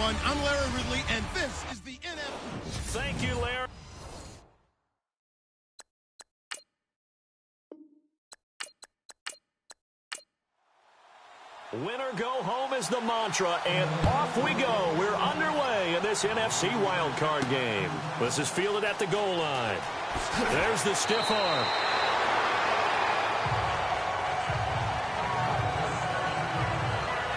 everyone. I'm Larry Ridley, and this is the NFL. Thank you, Larry. Winner go home is the mantra, and off we go. We're underway in this NFC wildcard game. This is fielded at the goal line. There's the stiff arm.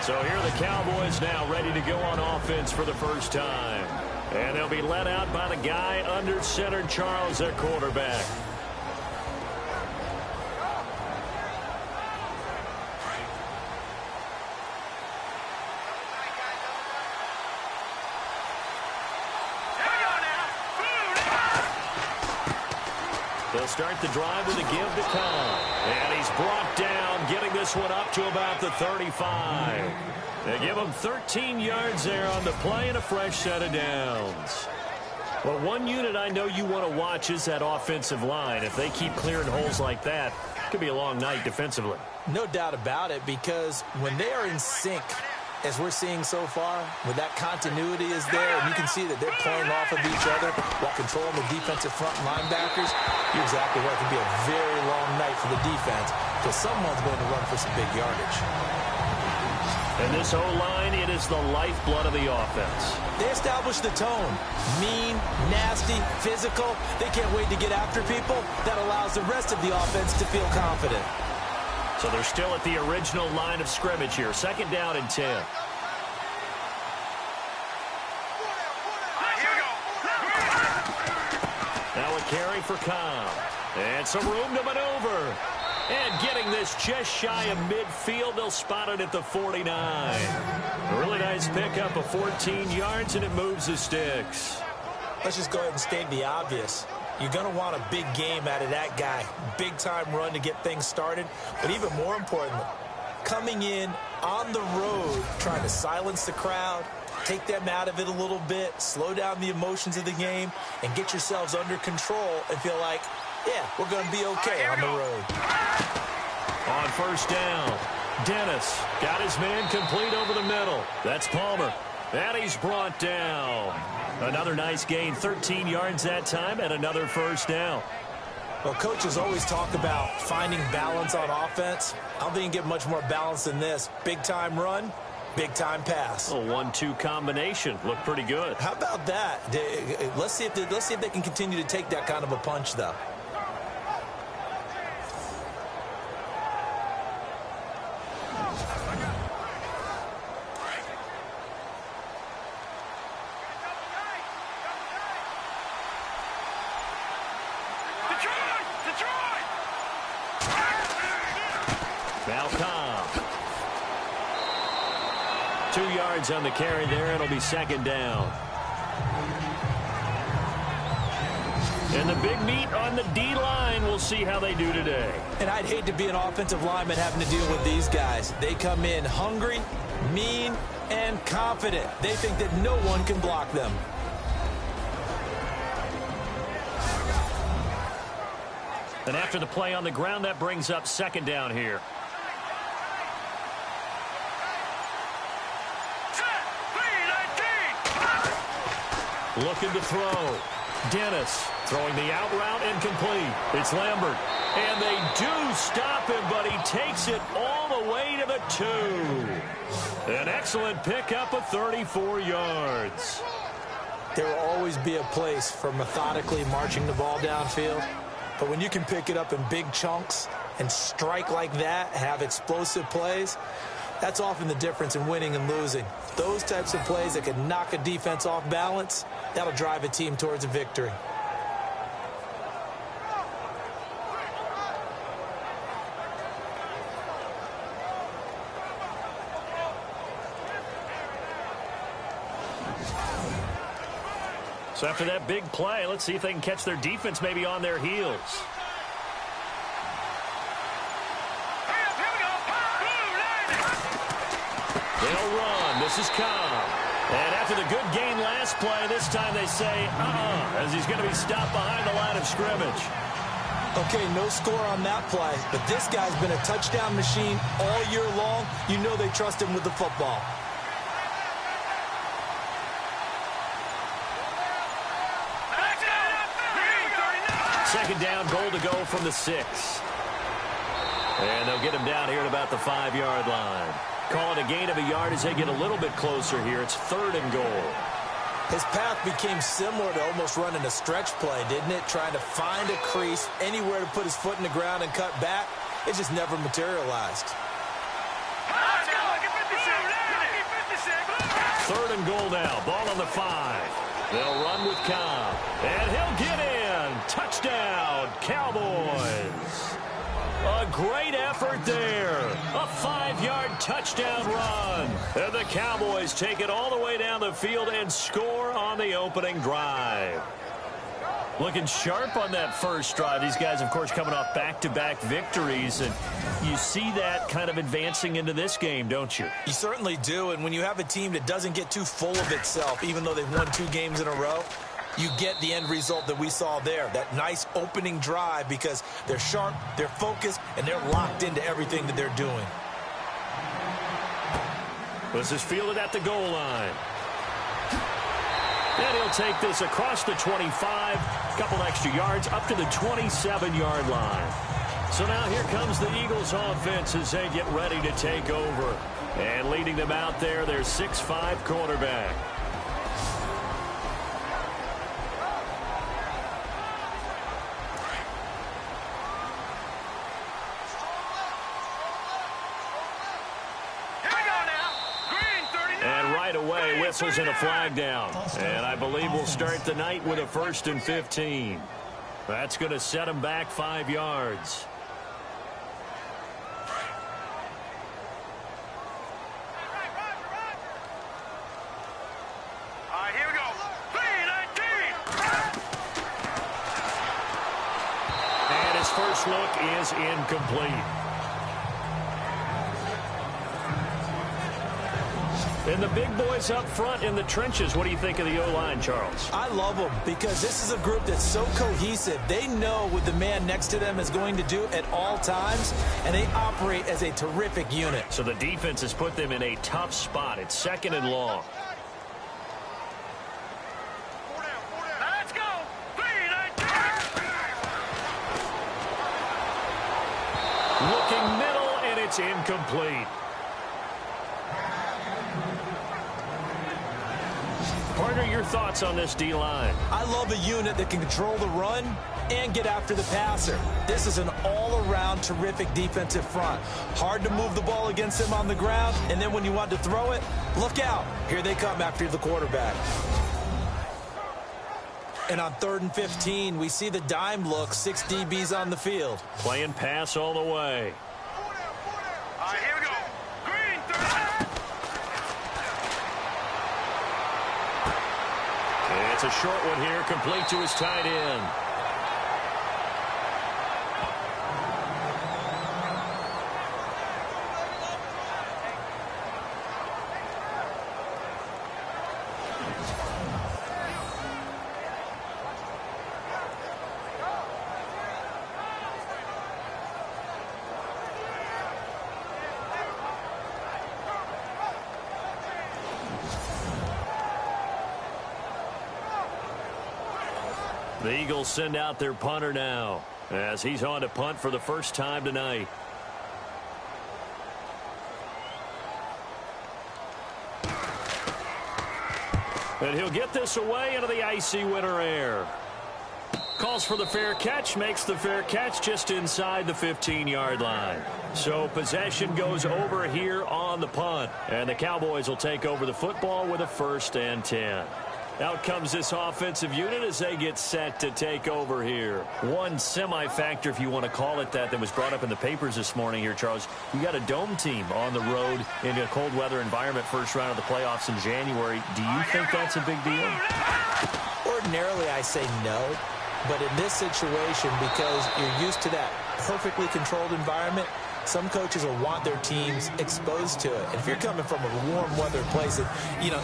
So here are the Cowboys now ready to go on offense for the first time. And they'll be led out by the guy under center, Charles, their quarterback. They'll start the drive with a give to Cobb. And he's brought down, getting this one up to about the 35. They give him 13 yards there on the play and a fresh set of downs. Well, one unit I know you want to watch is that offensive line. If they keep clearing holes like that, it could be a long night defensively. No doubt about it, because when they are in sync, as we're seeing so far, when that continuity is there, and you can see that they're playing off of each other while controlling the defensive front linebackers, you're exactly right. It could be a very long night for the defense because someone's going to run for some big yardage. And this O-line, it is the lifeblood of the offense. They establish the tone. Mean, nasty, physical. They can't wait to get after people. That allows the rest of the offense to feel confident. So they're still at the original line of scrimmage here. Second down and 10. Now a carry for Cobb. And some room to maneuver. And getting this just shy of midfield, they'll spot it at the 49. A really nice pickup of 14 yards, and it moves the sticks. Let's just go ahead and state the obvious. You're going to want a big game out of that guy. Big-time run to get things started. But even more importantly, coming in on the road, trying to silence the crowd, take them out of it a little bit, slow down the emotions of the game, and get yourselves under control and feel like, yeah, we're going to be okay on the road. On first down, Dennis got his man complete over the middle. That's Palmer. And he's brought down. Another nice gain, 13 yards that time, and another first down. Well, coaches always talk about finding balance on offense. I don't think you can get much more balance than this. Big-time run, big-time pass. A 1-2 combination. Looked pretty good. How about that? Let's see if they can continue to take that kind of a punch, though. Now Cobb. 2 yards on the carry there. It'll be second down. And the big meat on the D-line. We'll see how they do today. And I'd hate to be an offensive lineman having to deal with these guys. They come in hungry, mean, and confident. They think that no one can block them. And after the play on the ground, that brings up second down here. Looking to throw. Dennis throwing the out route incomplete. It's Lambert. And they do stop him, but he takes it all the way to the 2. An excellent pickup of 34 yards. There will always be a place for methodically marching the ball downfield. But when you can pick it up in big chunks and strike like that, have explosive plays, that's often the difference in winning and losing. Those types of plays that can knock a defense off balance, that'll drive a team towards a victory. So after that big play, let's see if they can catch their defense maybe on their heels. They'll run. This is Cobb. And after the good gain last play, this time they say, as he's going to be stopped behind the line of scrimmage. Okay, no score on that play, but this guy's been a touchdown machine all year long. You know they trust him with the football. Second down, goal to go from the 6. And they'll get him down here at about the 5-yard line. Call it a gain of a yard as they get a little bit closer here. It's 3rd and goal. His path became similar to almost running a stretch play, didn't it? Trying to find a crease, anywhere to put his foot in the ground and cut back. It just never materialized. 3rd and goal now. Ball on the 5. They'll run with Cobb. And he'll get in. Touchdown, Cowboys. A great effort there. A 5-yard touchdown run. And the Cowboys take it all the way down the field and score on the opening drive. Looking sharp on that first drive. These guys, of course, coming off back-to-back victories. And you see that kind of advancing into this game, don't you? You certainly do. And when you have a team that doesn't get too full of itself, even though they've won 2 games in a row, you get the end result that we saw there. That nice opening drive because they're sharp, they're focused, and they're locked into everything that they're doing. This is fielded at the goal line. And he'll take this across the 25, a couple extra yards, up to the 27-yard line. So now here comes the Eagles offense as they get ready to take over. And leading them out there, their 6'5" quarterback. Whistles and a flag down. And I believe we'll start the night with a 1st and 15. That's going to set them back 5 yards. All right, here we go. 3-19. And his first look is incomplete. And the big boys up front in the trenches. What do you think of the O-line, Charles? I love them because this is a group that's so cohesive. They know what the man next to them is going to do at all times, and they operate as a terrific unit. So the defense has put them in a tough spot. It's 2nd and long. Let's go. 3-19. Looking middle, and it's incomplete. Partner, your thoughts on this D-line? I love a unit that can control the run and get after the passer. This is an all-around terrific defensive front. Hard to move the ball against them on the ground, and then when you want to throw it, look out. Here they come after the quarterback. And on 3rd and 15, we see the dime look, 6 DBs on the field. Playing pass all the way. All right, here we go. Green, 30. It's a short one here, complete to his tight end. The Eagles send out their punter now as he's on to punt for the first time tonight. And he'll get this away into the icy winter air. Calls for the fair catch, makes the fair catch just inside the 15-yard line. So possession goes over here on the punt. And the Cowboys will take over the football with a 1st and 10. Out comes this offensive unit as they get set to take over here. One semi-factor, if you want to call it that was brought up in the papers this morning here, Charles. You got a dome team on the road in a cold weather environment, first round of the playoffs in January. Do you think that's a big deal? Ordinarily, I say no. But in this situation, because you're used to that perfectly controlled environment, some coaches will want their teams exposed to it. And if you're coming from a warm weather place that,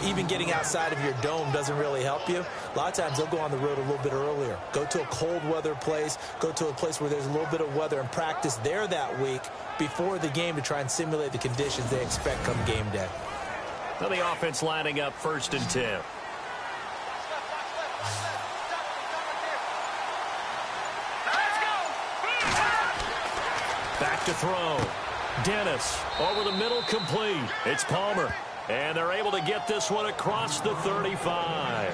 even getting outside of your dome doesn't really help you, a lot of times they'll go on the road a little bit earlier. Go to a cold weather place, go to a place where there's a little bit of weather and practice there that week before the game to try and simulate the conditions they expect come game day. Now the offense lining up 1st and 10. Back to throw. Dennis over the middle, complete. It's Palmer. And they're able to get this one across the 35.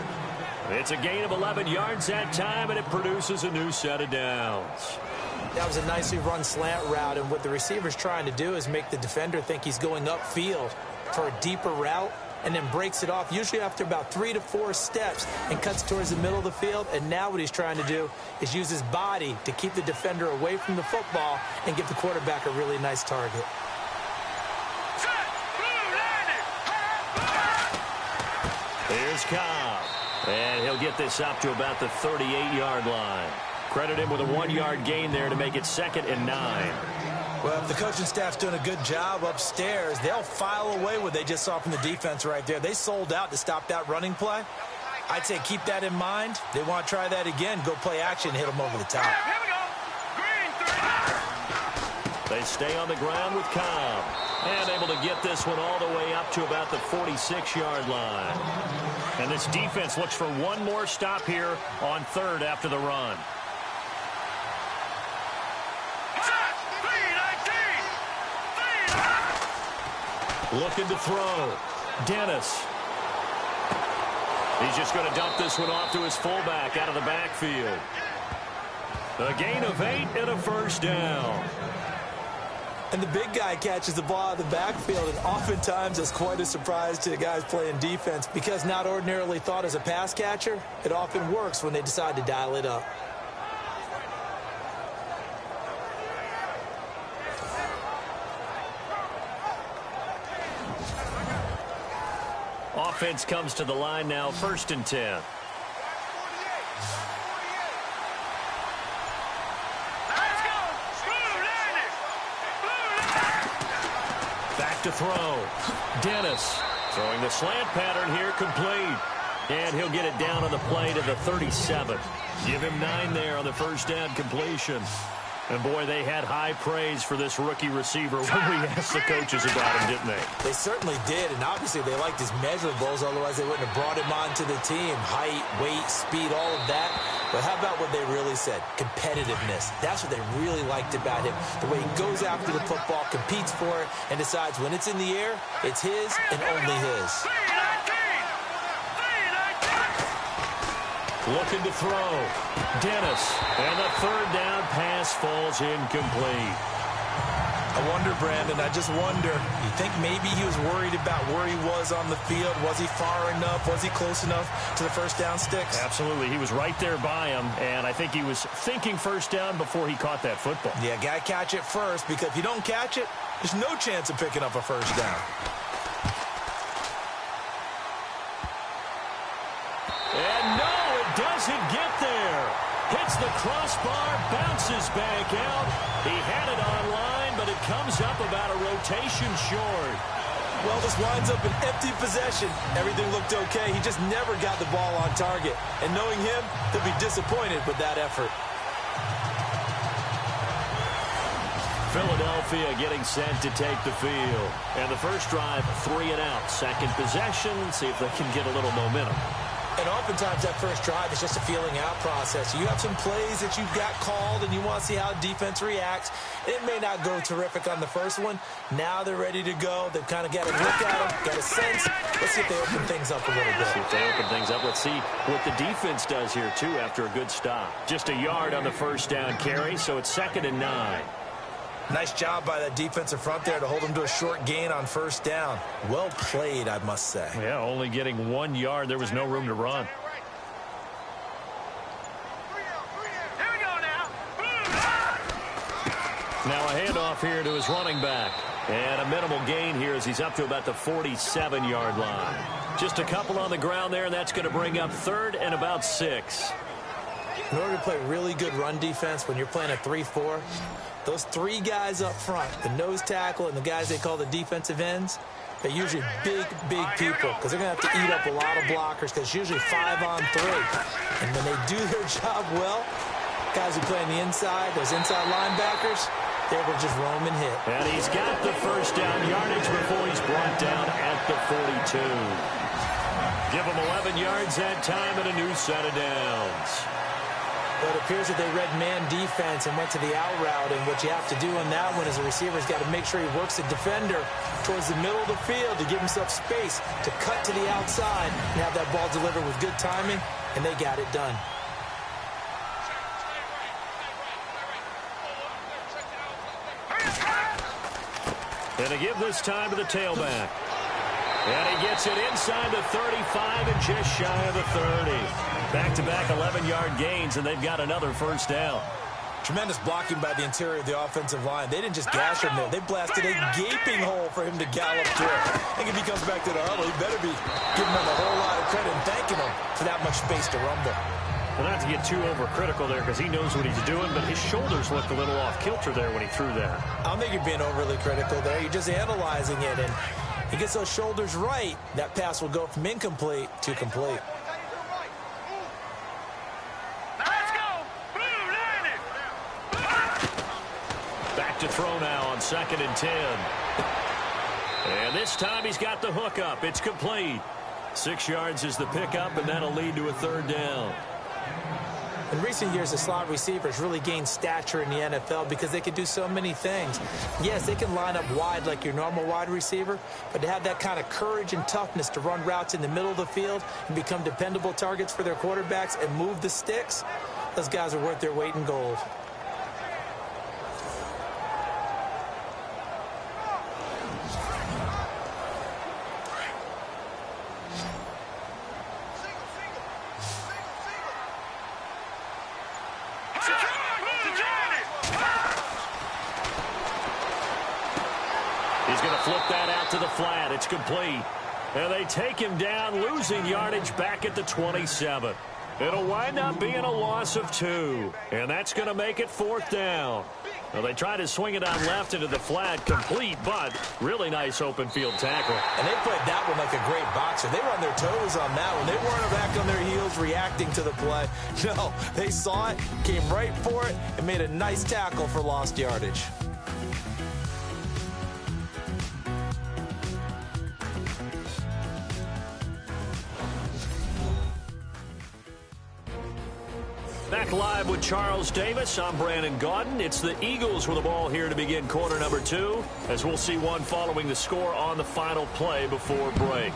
It's a gain of 11 yards that time, and it produces a new set of downs. That was a nicely run slant route, and what the receiver's trying to do is make the defender think he's going upfield for a deeper route, and then breaks it off, usually after about 3 to 4 steps, and cuts towards the middle of the field. And now what he's trying to do is use his body to keep the defender away from the football and give the quarterback a really nice target. Here's Cobb. And he'll get this up to about the 38-yard line. Credit him with a 1-yard gain there to make it 2nd and 9. Well, if the coaching staff's doing a good job upstairs, they'll file away what they just saw from the defense right there. They sold out to stop that running play. I'd say keep that in mind. They want to try that again. Go play action, hit them over the top. Here we go. Green 3. They stay on the ground with Cobb. And able to get this one all the way up to about the 46-yard line. And this defense looks for one more stop here on 3rd after the run. Looking to throw. Dennis. He's just going to dump this one off to his fullback out of the backfield. A gain of 8 and a 1st down. And the big guy catches the ball out of the backfield, and oftentimes it's quite a surprise to the guys playing defense because not ordinarily thought as a pass catcher, it often works when they decide to dial it up. Offense comes to the line now, 1st and 10. Back to throw. Dennis throwing the slant pattern here, complete. And he'll get it down on the play to the 37. Give him 9 there on the 1st down completion. And, boy, they had high praise for this rookie receiver when we asked the coaches about him, didn't they? They certainly did, and obviously they liked his measurables, otherwise they wouldn't have brought him onto the team. Height, weight, speed, all of that. But how about what they really said? Competitiveness. That's what they really liked about him. The way he goes after the football, competes for it, and decides when it's in the air, it's his and only his. Looking to throw. Dennis. And the 3rd down pass falls incomplete. I wonder, Brandon, I just wonder. You think maybe he was worried about where he was on the field? Was he far enough? Was he close enough to the 1st down sticks? Absolutely. He was right there by him, and I think he was thinking 1st down before he caught that football. Yeah, got to catch it first, because if you don't catch it, there's no chance of picking up a 1st down. And no, it doesn't get there. Hits the crossbar, bounces back out. He had it online, but it comes up about a rotation short. Well, this winds up an empty possession. Everything looked okay. He just never got the ball on target. And knowing him, he'll be disappointed with that effort. Philadelphia getting set to take the field. And the first drive, 3 and out. Second possession, see if they can get a little momentum. And oftentimes that first drive is just a feeling out process. You have some plays that you've got called and you want to see how defense reacts. It may not go terrific on the first one. Now they're ready to go. They've kind of got a look at them, got a sense. Let's see if they open things up a little bit. See if they open things up. Let's see what the defense does here, too, after a good stop. Just a yard on the first down carry, so it's 2nd and 9. Nice job by that defensive front there to hold them to a short gain on first down. Well played, I must say. Yeah, only getting 1 yard. There was no room to run. Here we go now. Now a handoff here to his running back. And a minimal gain here as he's up to about the 47-yard line. Just a couple on the ground there, and that's going to bring up 3rd and about 6. In order to play really good run defense when you're playing a 3-4, those 3 guys up front, the nose tackle and the guys they call the defensive ends, they're usually big people because they're going to have to eat up a lot of blockers because it's usually 5 on 3. And when they do their job well, guys who play on the inside, those inside linebackers, they will just roam and hit. And he's got the first down yardage before he's brought down at the 42. Give him 11 yards that time and a new set of downs. But it appears that they read man defense and went to the out route. And what you have to do on that one is the receiver's got to make sure he works the defender towards the middle of the field to give himself space to cut to the outside and have that ball delivered with good timing, and they got it done. And to give this time to the tailback. And he gets it inside the 35 and just shy of the 30. Back-to-back 11-yard gains, and they've got another first down. Tremendous blocking by the interior of the offensive line. They didn't just gash him there. They blasted a gaping hole for him to gallop through. I think if he comes back to the huddle, he better be giving him a whole lot of credit and thanking him for that much space to rumble. Well, not to get too overcritical there because he knows what he's doing, but his shoulders looked a little off kilter there when he threw that. I don't think you're being overly critical there. You're just analyzing it, and he gets those shoulders right. That pass will go from incomplete to complete. Back to throw now on 2nd and 10. And this time he's got the hook up. It's complete. 6 yards is the pickup, and that'll lead to a third down. In recent years, the slot receivers really gained stature in the NFL because they can do so many things. Yes, they can line up wide like your normal wide receiver, but to have that kind of courage and toughness to run routes in the middle of the field and become dependable targets for their quarterbacks and move the sticks, those guys are worth their weight in gold. He's going to flip that out to the flat. It's complete. And they take him down, losing yardage back at the 27. It'll wind up being a loss of 2. And that's going to make it 4th down. Well, they tried to swing it on left into the flat, complete, but really nice open field tackle. And they played that one like a great boxer. They were on their toes on that one. They weren't back on their heels reacting to the play. No, they saw it, came right for it, and made a nice tackle for lost yardage. Back live with Charles Davis. I'm Brandon Gaudin. It's the Eagles with the ball here to begin quarter number 2, as we'll see one following the score on the final play before break.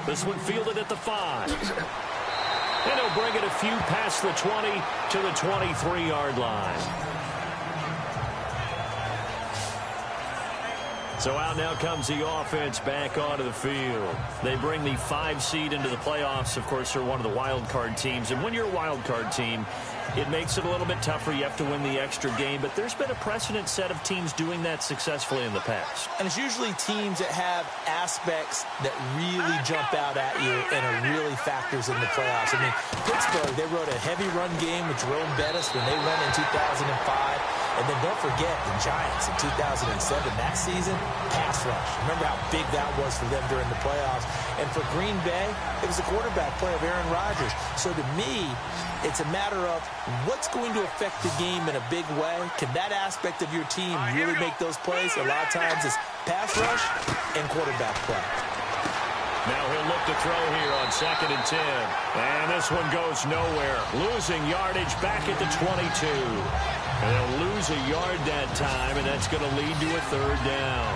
This one fielded at the 5. And he'll bring it a few past the 20 to the 23-yard line. So out now comes the offense back onto the field. They bring the 5 seed into the playoffs. Of course, they're one of the wild card teams. And when you're a wild card team, it makes it a little bit tougher. You have to win the extra game. But there's been a precedent set of teams doing that successfully in the past. And it's usually teams that have aspects that really jump out at you and are really factors in the playoffs. I mean, Pittsburgh, they rode a heavy run game with Jerome Bettis when they won in 2005. And then don't forget the Giants in 2007, that season, pass rush. Remember how big that was for them during the playoffs. And for Green Bay, it was the quarterback play of Aaron Rodgers. So to me, it's a matter of what's going to affect the game in a big way. Can that aspect of your team really make those plays? A lot of times it's pass rush and quarterback play. Now he'll look to throw here on 2nd and 10. And this one goes nowhere. Losing yardage back at the 22. And they'll lose a yard that time, and that's going to lead to a third down.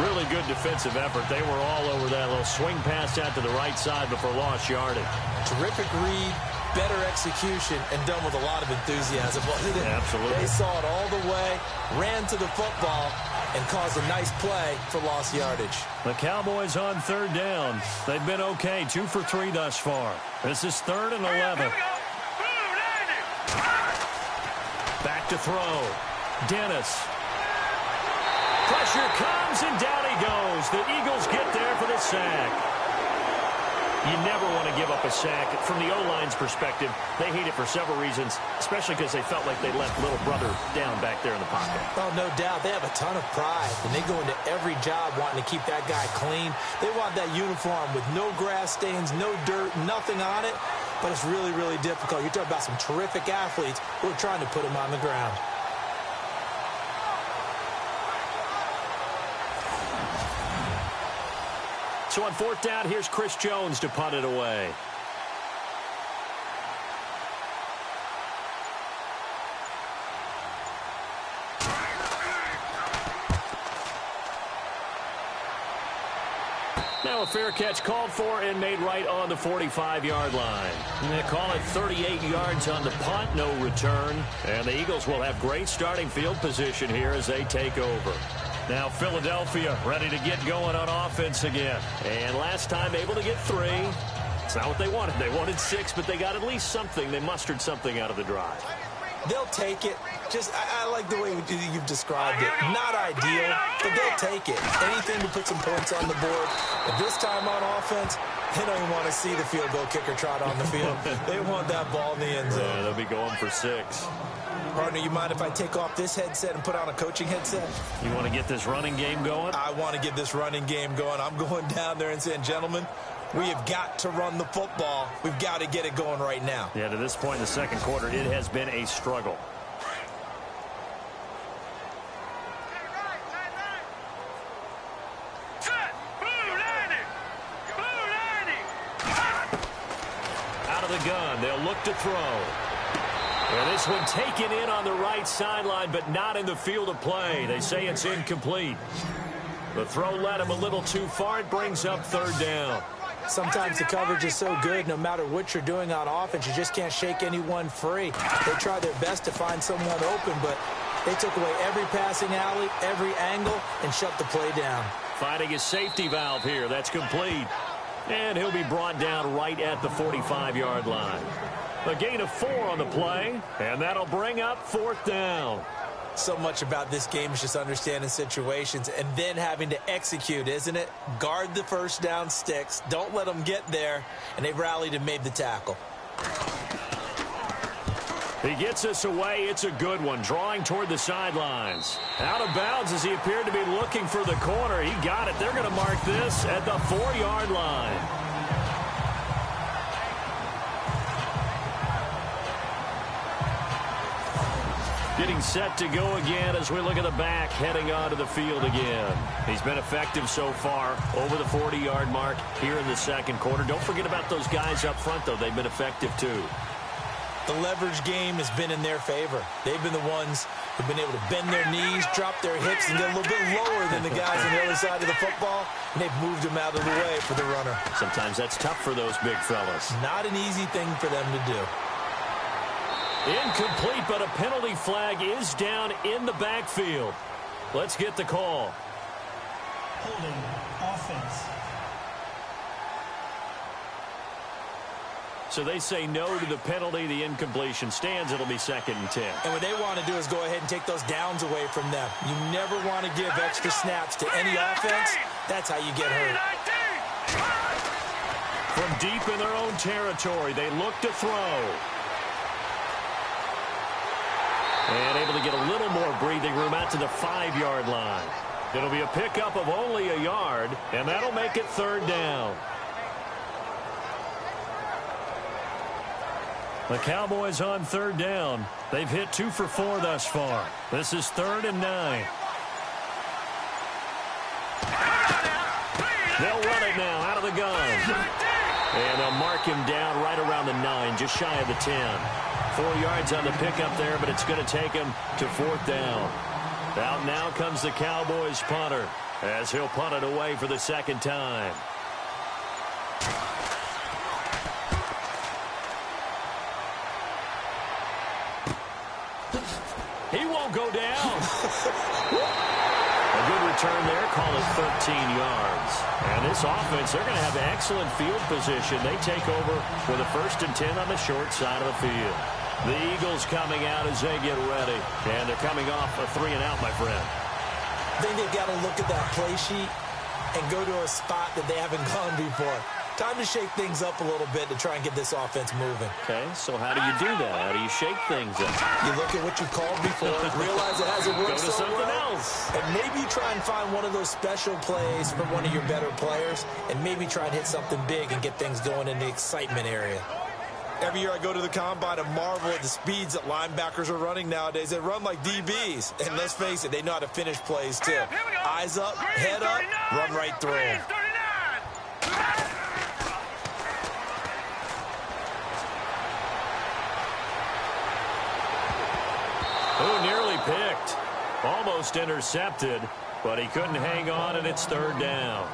Really good defensive effort. They were all over that little swing pass out to the right side before lost yardage. Terrific read, better execution, and done with a lot of enthusiasm, wasn't it? Absolutely. They saw it all the way, ran to the football, and caused a nice play for lost yardage. The Cowboys on third down. They've been okay, 2 for 3 thus far. This is 3rd and 11. Back to throw. Dennis. Pressure comes, and down he goes. The Eagles get there for the sack. You never want to give up a sack. From the O-line's perspective, they hate it for several reasons, especially because they felt like they left little brother down back there in the pocket. Oh, no doubt. They have a ton of pride, and they go into every job wanting to keep that guy clean. They want that uniform with no grass stains, no dirt, nothing on it. But it's really, really difficult. You're talking about some terrific athletes who are trying to put him on the ground. So on 4th down, here's Chris Jones to punt it away. Now a fair catch called for and made right on the 45-yard line. And they call it 38 yards on the punt, no return. And the Eagles will have great starting field position here as they take over. Now Philadelphia ready to get going on offense again. And last time able to get 3. It's not what they wanted. They wanted 6, but they got at least something. They mustered something out of the drive. They'll take it. I like the way you've described it. Not ideal, but they'll take it. Anything to put some points on the board. But this time on offense, they don't even want to see the field goal kicker trot on the field. They want that ball in the end zone. Yeah, they'll be going for 6. Partner, you mind if I take off this headset and put on a coaching headset? You want to get this running game going? I want to get this running game going. I'm going down there and saying, gentlemen, we have got to run the football. We've got to get it going right now. Yeah, to this point in the second quarter, it has been a struggle. Out of the gun, they'll look to throw. And this one taken in on the right sideline, but not in the field of play. They say it's incomplete. The throw led him a little too far. It brings up 3rd down. Sometimes the coverage is so good, no matter what you're doing on offense, you just can't shake anyone free. They try their best to find someone open, but they took away every passing alley, every angle, and shut the play down. Finding his safety valve here. That's complete. And he'll be brought down right at the 45-yard line. A gain of 4 on the play, and that'll bring up 4th down. So much about this game is just understanding situations and then having to execute, isn't it? Guard the first down sticks. Don't let them get there. And they rallied and made the tackle. He gets us away. It's a good one. Drawing toward the sidelines. Out of bounds as he appeared to be looking for the corner. He got it. They're going to mark this at the 4-yard line. Getting set to go again as we look at the back heading onto the field again. He's been effective so far over the 40-yard mark here in the second quarter. Don't forget about those guys up front, though. They've been effective, too. The leverage game has been in their favor. They've been the ones who've been able to bend their knees, drop their hips, and get a little bit lower than the guys on the other side of the football, and they've moved them out of the way for the runner. Sometimes that's tough for those big fellas. Not an easy thing for them to do. Incomplete, but a penalty flag is down in the backfield. Let's get the call. Holding offense. So they say no to the penalty. The incompletion stands. It'll be 2nd and 10. And what they want to do is go ahead and take those downs away from them. You never want to give extra snaps to any offense. That's how you get hurt. From deep in their own territory, they look to throw. And able to get a little more breathing room out to the 5-yard line. It'll be a pickup of only a yard, and that'll make it 3rd down. The Cowboys on 3rd down. They've hit 2 for 4 thus far. This is 3rd and 9. They'll run it now out of the gun. And they'll mark him down right around the 9, just shy of the 10. 4 yards on the pickup there, but it's going to take him to 4th down. Out now comes the Cowboys punter as he'll punt it away for the 2nd time. He won't go down. A good return there. Call it 13 yards. And this offense, they're going to have excellent field position. They take over with a 1st and 10 on the short side of the field. The Eagles coming out as they get ready. And they're coming off a 3-and-out, my friend. I think they've got to look at that play sheet and go to a spot that they haven't gone before. Time to shake things up a little bit to try and get this offense moving. Okay, so how do you do that? How do you shake things up? You look at what you called before, realize it hasn't worked Go to so something well, else. and maybe try and find one of those special plays from one of your better players, and maybe try and hit something big and get things going in the excitement area. Every year I go to the combine and marvel at the speeds that linebackers are running nowadays. They run like DBs. And let's face it, they know how to finish plays too. Eyes up, head up, run right through them. Oh, nearly picked. Almost intercepted, but he couldn't hang on, and it's 3rd down.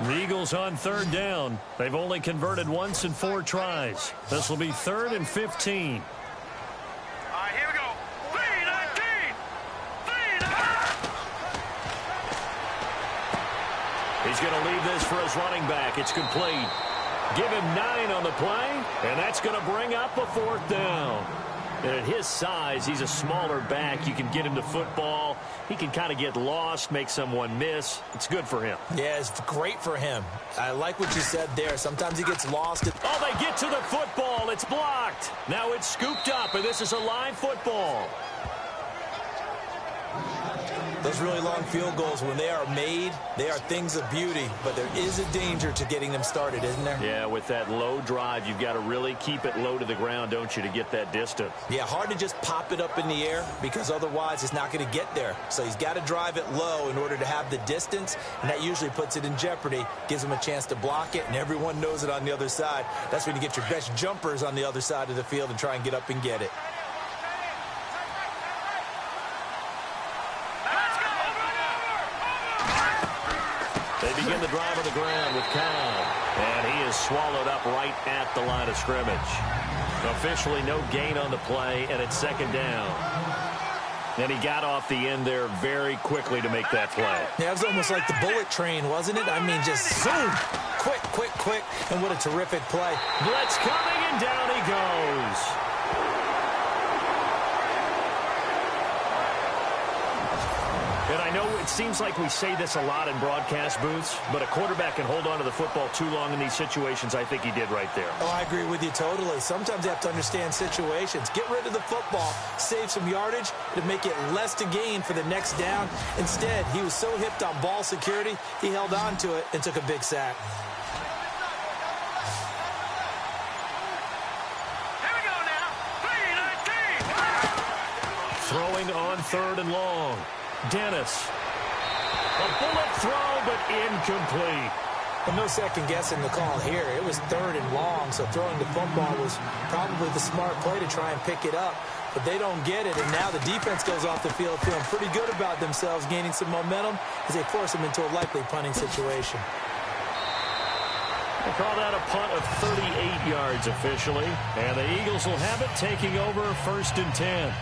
The Eagles on third down. They've only converted once in 4 tries. This will be 3rd and 15. All right, here we go. 3-19. 3-19. He's going to leave this for his running back. It's complete. Give him 9 on the play, and that's going to bring up a 4th down. And at his size, he's a smaller back. You can get him to football. He can kind of get lost, make someone miss. It's good for him. Yeah, it's great for him. I like what you said there. Sometimes he gets lost. Oh, they get to the football. It's blocked. Now it's scooped up, and this is a live football. Those really long field goals, when they are made, they are things of beauty. But there is a danger to getting them started, isn't there? Yeah, with that low drive, you've got to really keep it low to the ground, don't you, to get that distance. Yeah, hard to just pop it up in the air because otherwise it's not going to get there. So he's got to drive it low in order to have the distance, and that usually puts it in jeopardy, gives him a chance to block it, and everyone knows it on the other side. That's when you get your best jumpers on the other side of the field and try and get up and get it. They begin the drive on the ground with Cobb, and he is swallowed up right at the line of scrimmage. Officially no gain on the play, and it's 2nd down. And he got off the end there very quickly to make that play. Yeah, it was almost like the bullet train, wasn't it? I mean, just zoom, quick, quick, quick, and what a terrific play. Blitz coming, and down he goes. And I know it seems like we say this a lot in broadcast booths, but a quarterback can hold on to the football too long in these situations. I think he did right there. Oh, I agree with you totally. Sometimes you have to understand situations. Get rid of the football, save some yardage to make it less to gain for the next down. Instead, he was so hipped on ball security, he held on to it and took a big sack. Here we go now. 3-19. Throwing on 3rd and long. Dennis. A bullet throw, but incomplete. And no second guessing the call here. It was 3rd and long, so throwing the football was probably the smart play to try and pick it up. But they don't get it, and now the defense goes off the field feeling pretty good about themselves, gaining some momentum as they force them into a likely punting situation. They call that a punt of 38 yards officially, and the Eagles will have it taking over 1st and 10.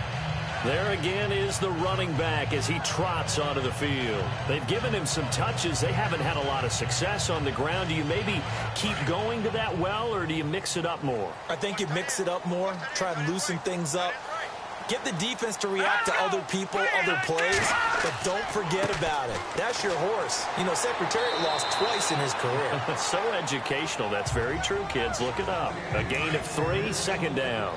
There again is the running back as he trots onto the field. They've given him some touches. They haven't had a lot of success on the ground. Do you maybe keep going to that well, or do you mix it up more? I think you mix it up more, try and loosen things up. Get the defense to react to other people, other plays, but don't forget about it. That's your horse. You know, Secretariat lost twice in his career. So educational. That's very true, kids. Look it up. A gain of 3, 2nd down.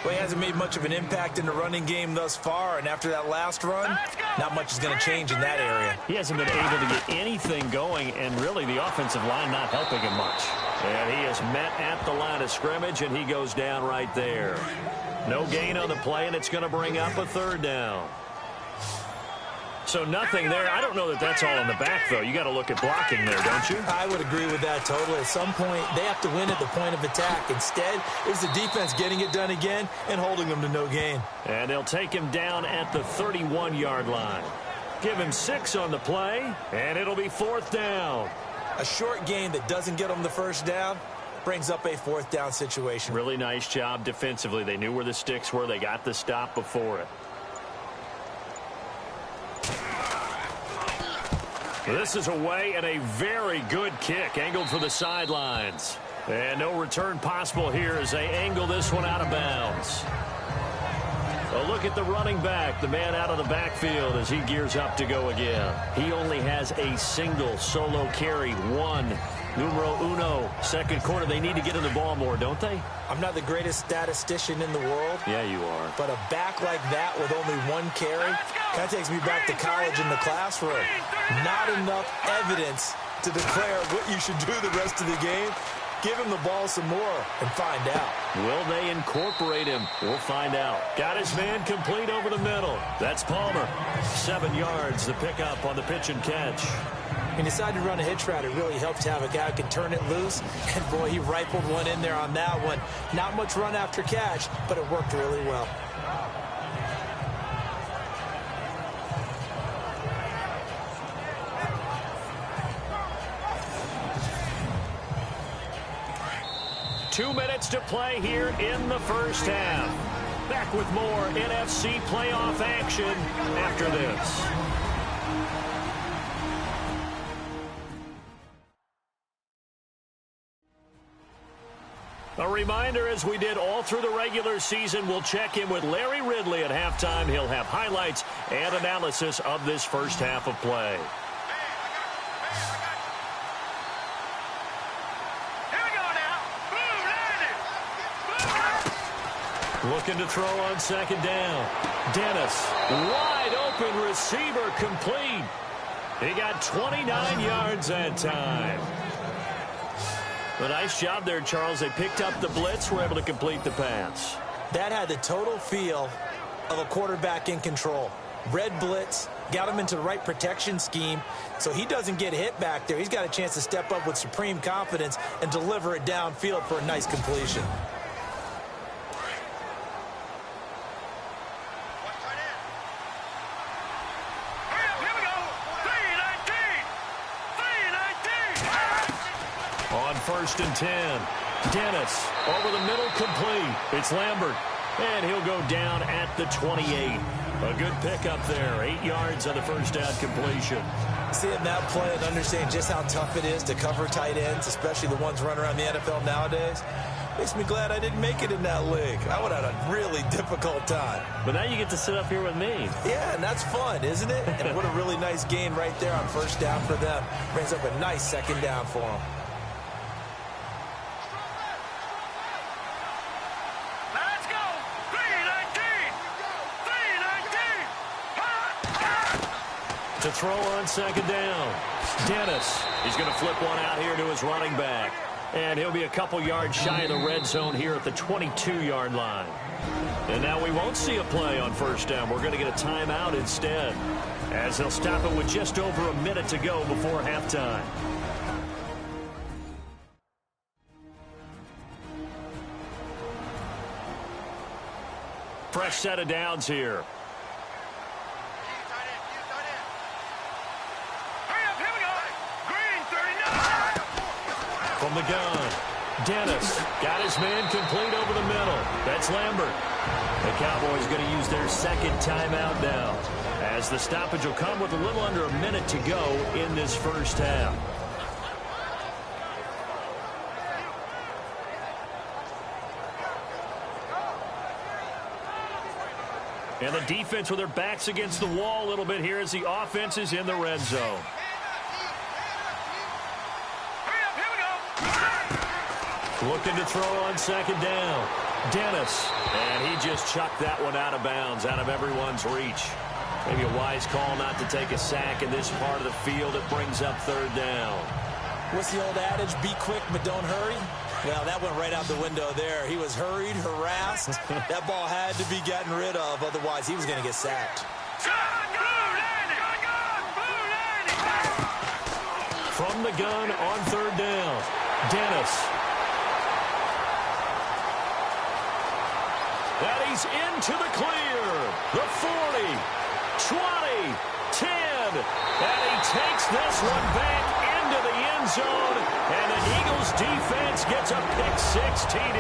Well, he hasn't made much of an impact in the running game thus far, and after that last run, not much is going to change in that area. He hasn't been able to get anything going, and really the offensive line not helping him much. And he is met at the line of scrimmage, and he goes down right there. No gain on the play, and it's going to bring up a 3rd down. So nothing there. I don't know that that's all in the back, though. You got to look at blocking there, don't you? I would agree with that totally. At some point, they have to win at the point of attack. Instead, it's the defense getting it done again and holding them to no gain. And they'll take him down at the 31-yard line. Give him 6 on the play, and it'll be 4th down. A short gain that doesn't get them the 1st down brings up a 4th down situation. Really nice job defensively. They knew where the sticks were. They got the stop before it. This is away, and a very good kick angled for the sidelines. And no return possible here as they angle this one out of bounds. A look at the running back, the man out of the backfield as he gears up to go again. He only has a single solo carry, 1. Numero uno, 2nd quarter. They need to get in the ball more, don't they? I'm not the greatest statistician in the world. Yeah, you are. But a back like that with only 1 carry, that takes me back to college in the classroom. Not enough evidence to declare what you should do the rest of the game. Give him the ball some more and find out. Will they incorporate him? We'll find out. Got his man complete over the middle. That's Palmer. 7 yards, the pickup on the pitch and catch. He decided to run a hitch route. It really helps to have a guy who can turn it loose. And, boy, he rifled one in there on that one. Not much run after catch, but it worked really well. 2 minutes to play here in the first half. Back with more NFC playoff action after this. A reminder, as we did all through the regular season, we'll check in with Larry Ridley at halftime. He'll have highlights and analysis of this first half of play. Looking to throw on second down. Dennis, wide open receiver, complete. He got 29 yards that time. A nice job there, Charles. They picked up the blitz, were able to complete the pass. That had the total feel of a quarterback in control. Red blitz, got him into the right protection scheme, so he doesn't get hit back there. He's got a chance to step up with supreme confidence and deliver it downfield for a nice completion. First and 10. Dennis over the middle, complete. It's Lambert, and he'll go down at the 28. A good pickup there. 8 yards on the first down completion. Seeing that play and understanding just how tough it is to cover tight ends, especially the ones running around the NFL nowadays, makes me glad I didn't make it in that league. I would have had a really difficult time. But now you get to sit up here with me. Yeah, and that's fun, isn't it? And what a really nice gain right there on first down for them. Brings up a nice second down for them. To throw on second down. Dennis, he's going to flip one out here to his running back. And he'll be a couple yards shy of the red zone here at the 22-yard line. And now we won't see a play on first down. We're going to get a timeout instead, as they'll stop it with just over a minute to go before halftime. Fresh set of downs here. From the gun, Dennis got his man complete over the middle. That's Lambert. The Cowboys going to use their second timeout now, as the stoppage will come with a little under a minute to go in this first half. And the defense with their backs against the wall a little bit here as the offense is in the red zone. Looking to throw on second down. Dennis. And he just chucked that one out of bounds, out of everyone's reach. Maybe a wise call not to take a sack in this part of the field. It brings up third down. What's the old adage? Be quick, but don't hurry. Well, that went right out the window there. He was hurried, harassed. That ball had to be gotten rid of. Otherwise, he was going to get sacked. From the gun on third down. Dennis. And he's into the clear. The 40, 20, 10. And he takes this one back into the end zone. And the Eagles defense gets a pick-6 TD.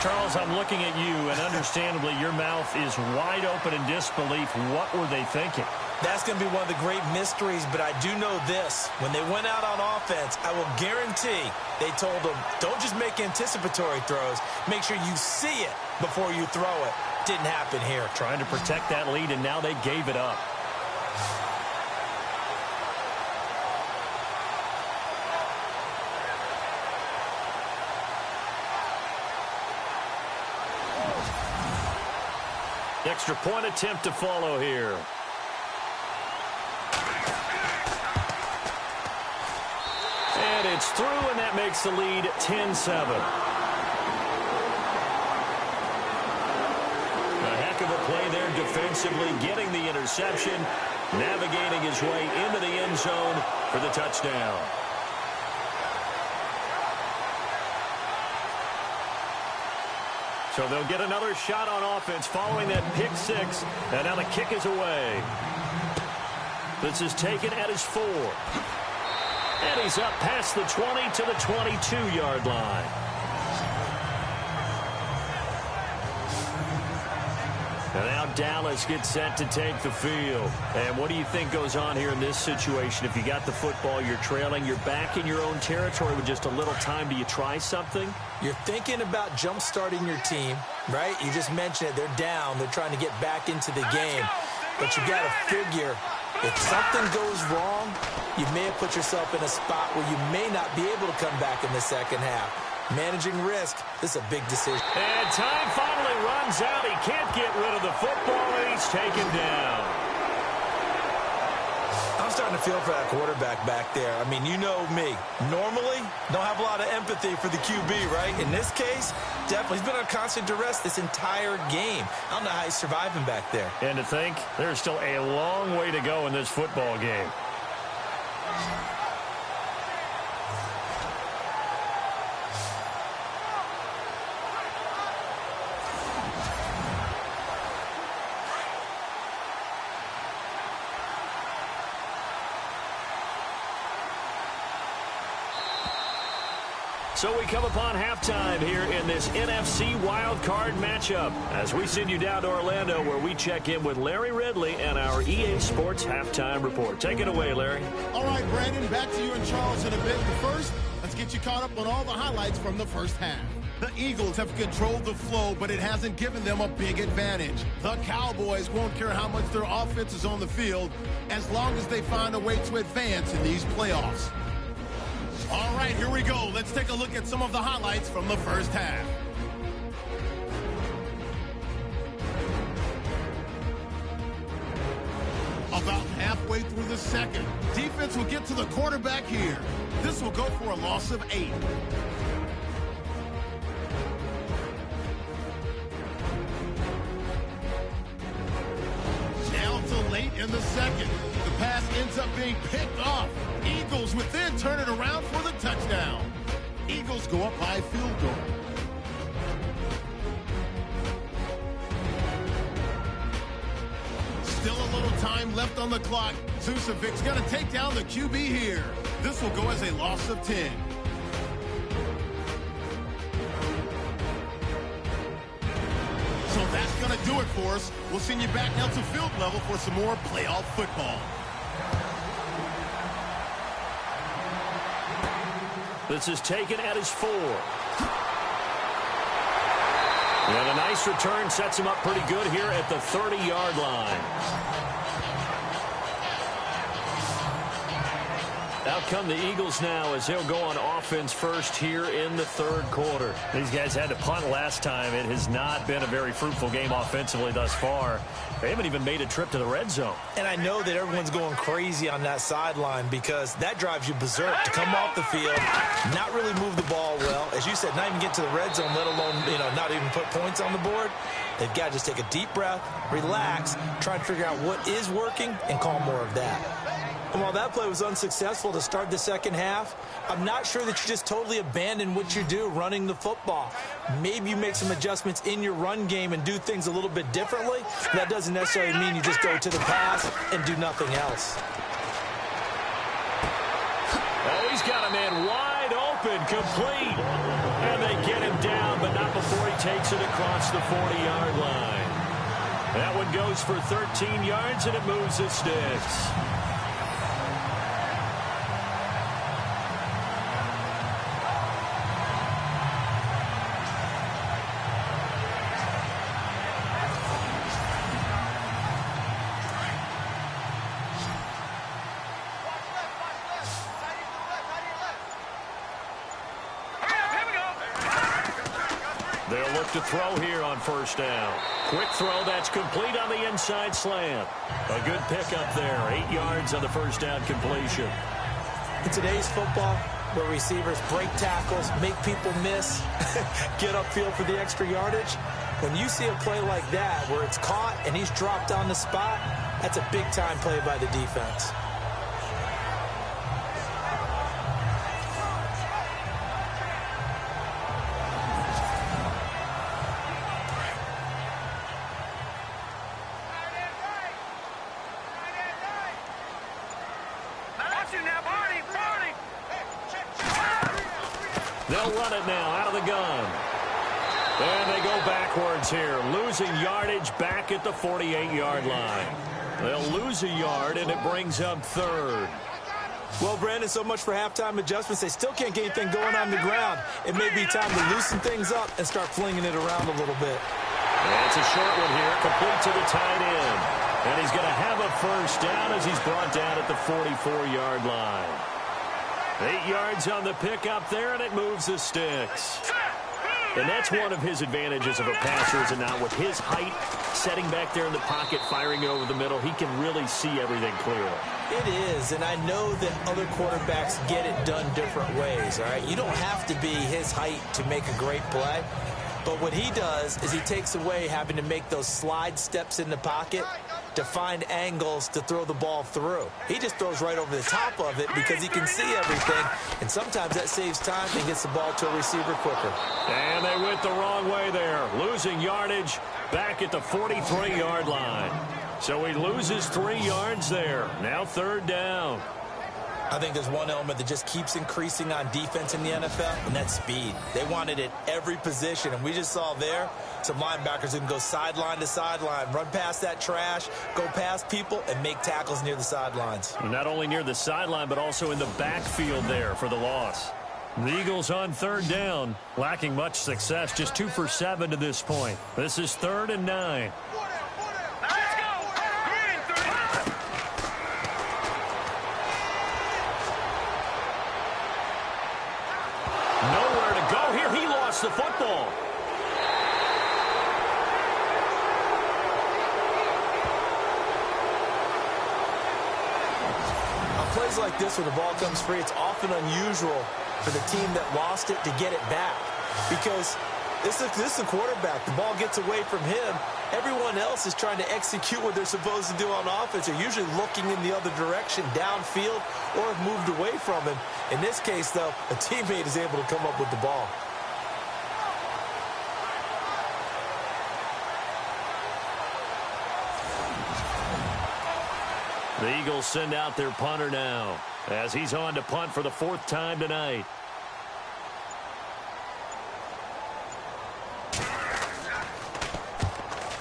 Charles, I'm looking at you, and understandably, your mouth is wide open in disbelief. What were they thinking? That's going to be one of the great mysteries, but I do know this. When they went out on offense, I will guarantee they told them, don't just make anticipatory throws. Make sure you see it before you throw it. Didn't happen here. Trying to protect that lead, and now they gave it up. Extra point attempt to follow here. And it's through, and that makes the lead 10-7. A heck of a play there defensively, getting the interception, navigating his way into the end zone for the touchdown. So they'll get another shot on offense following that pick-6, and now the kick is away. This is taken at his 4. And he's up past the 20 to the 22-yard line. And now Dallas gets set to take the field. And what do you think goes on here in this situation? If you got the football, you're trailing, you're back in your own territory with just a little time. Do you try something? You're thinking about jump-starting your team, right? You just mentioned it. They're down. They're trying to get back into the game. But you got to figure, if something goes wrong, you may have put yourself in a spot where you may not be able to come back in the second half. Managing risk, this is a big decision. And time finally runs out. He can't get rid of the football, and he's taken down. I'm starting to feel for that quarterback back there. I mean, you know me. Normally, don't have a lot of empathy for the QB, right? In this case, definitely. He's been under constant duress this entire game. I don't know how he's surviving back there. And to think, there's still a long way to go in this football game. So we come upon halftime here in this NFC wildcard matchup as we send you down to Orlando where we check in with Larry Ridley and our EA Sports Halftime Report. Take it away, Larry. All right, Brandon, back to you and Charles in a bit. But first, let's get you caught up on all the highlights from the first half. The Eagles have controlled the flow, but it hasn't given them a big advantage. The Cowboys won't care how much their offense is on the field as long as they find a way to advance in these playoffs. All right, here we go. Let's take a look at some of the highlights from the first half. About halfway through the second, defense will get to the quarterback here. This will go for a loss of 8. Now to late in the second. The pass ends up being picked off. Eagles would then turn it around for the touchdown. Eagles go up by a field goal. Still a little time left on the clock. Zusevic's going to take down the QB here. This will go as a loss of 10. So that's going to do it for us. We'll send you back out to field level for some more playoff football. This is taken at his 4. And a nice return sets him up pretty good here at the 30-yard line. Out come the Eagles now as they'll go on offense first here in the third quarter. These guys had to punt last time. It has not been a very fruitful game offensively thus far. They haven't even made a trip to the red zone. And I know that everyone's going crazy on that sideline because that drives you berserk to come off the field, not really move the ball well. As you said, not even get to the red zone, let alone, not even put points on the board. They've got to just take a deep breath, relax, try and figure out what is working, and call more of that. And while that play was unsuccessful to start the second half, I'm not sure that you just totally abandon what you do running the football. Maybe you make some adjustments in your run game and do things a little bit differently. That doesn't necessarily mean you just go to the pass and do nothing else. Oh, he's got a man wide open, complete. And they get him down, but not before he takes it across the 40-yard line. That one goes for 13 yards, and it moves the sticks. They'll look to throw here on first down. Quick throw that's complete on the inside slant. A good pickup there. 8 yards on the first down completion. In today's football, where receivers break tackles, make people miss, get upfield for the extra yardage, when you see a play like that where it's caught and he's dropped on the spot, that's a big-time play by the defense. They'll run it now out of the gun. And they go backwards here, losing yardage back at the 48-yard line. They'll lose a yard, and it brings up third. Well, Brandon, so much for halftime adjustments. They still can't get anything going on the ground. It may be time to loosen things up and start flinging it around a little bit. And it's a short one here, complete to the tight end. And he's going to have a first down as he's brought down at the 44-yard line. 8 yards on the pickup there, and it moves the sticks. And that's one of his advantages of a passer, is it not? With his height, setting back there in the pocket, firing it over the middle, he can really see everything clearly. It is, and I know that other quarterbacks get it done different ways, all right? You don't have to be his height to make a great play. But what he does is he takes away having to make those slide steps in the pocket to find angles to throw the ball through. He just throws right over the top of it because he can see everything, and sometimes that saves time and gets the ball to a receiver quicker. And they went the wrong way there, losing yardage back at the 43-yard line. So he loses 3 yards there. Now third down. I think there's one element that just keeps increasing on defense in the NFL, and that's speed. They want it at every position, and we just saw there some linebackers who can go sideline to sideline, run past that trash, go past people, and make tackles near the sidelines. Not only near the sideline, but also in the backfield there for the loss. The Eagles on third down, lacking much success, just 2 for 7 to this point. This is 3rd and 9. Nowhere to go here. He lost the football. On plays like this where the ball comes free, it's often unusual for the team that lost it to get it back, because this is a quarterback. The ball gets away from him. Everyone else is trying to execute what they're supposed to do on offense. They're usually looking in the other direction, downfield, or have moved away from him. In this case, though, a teammate is able to come up with the ball. The Eagles send out their punter now as he's on to punt for the 4th time tonight.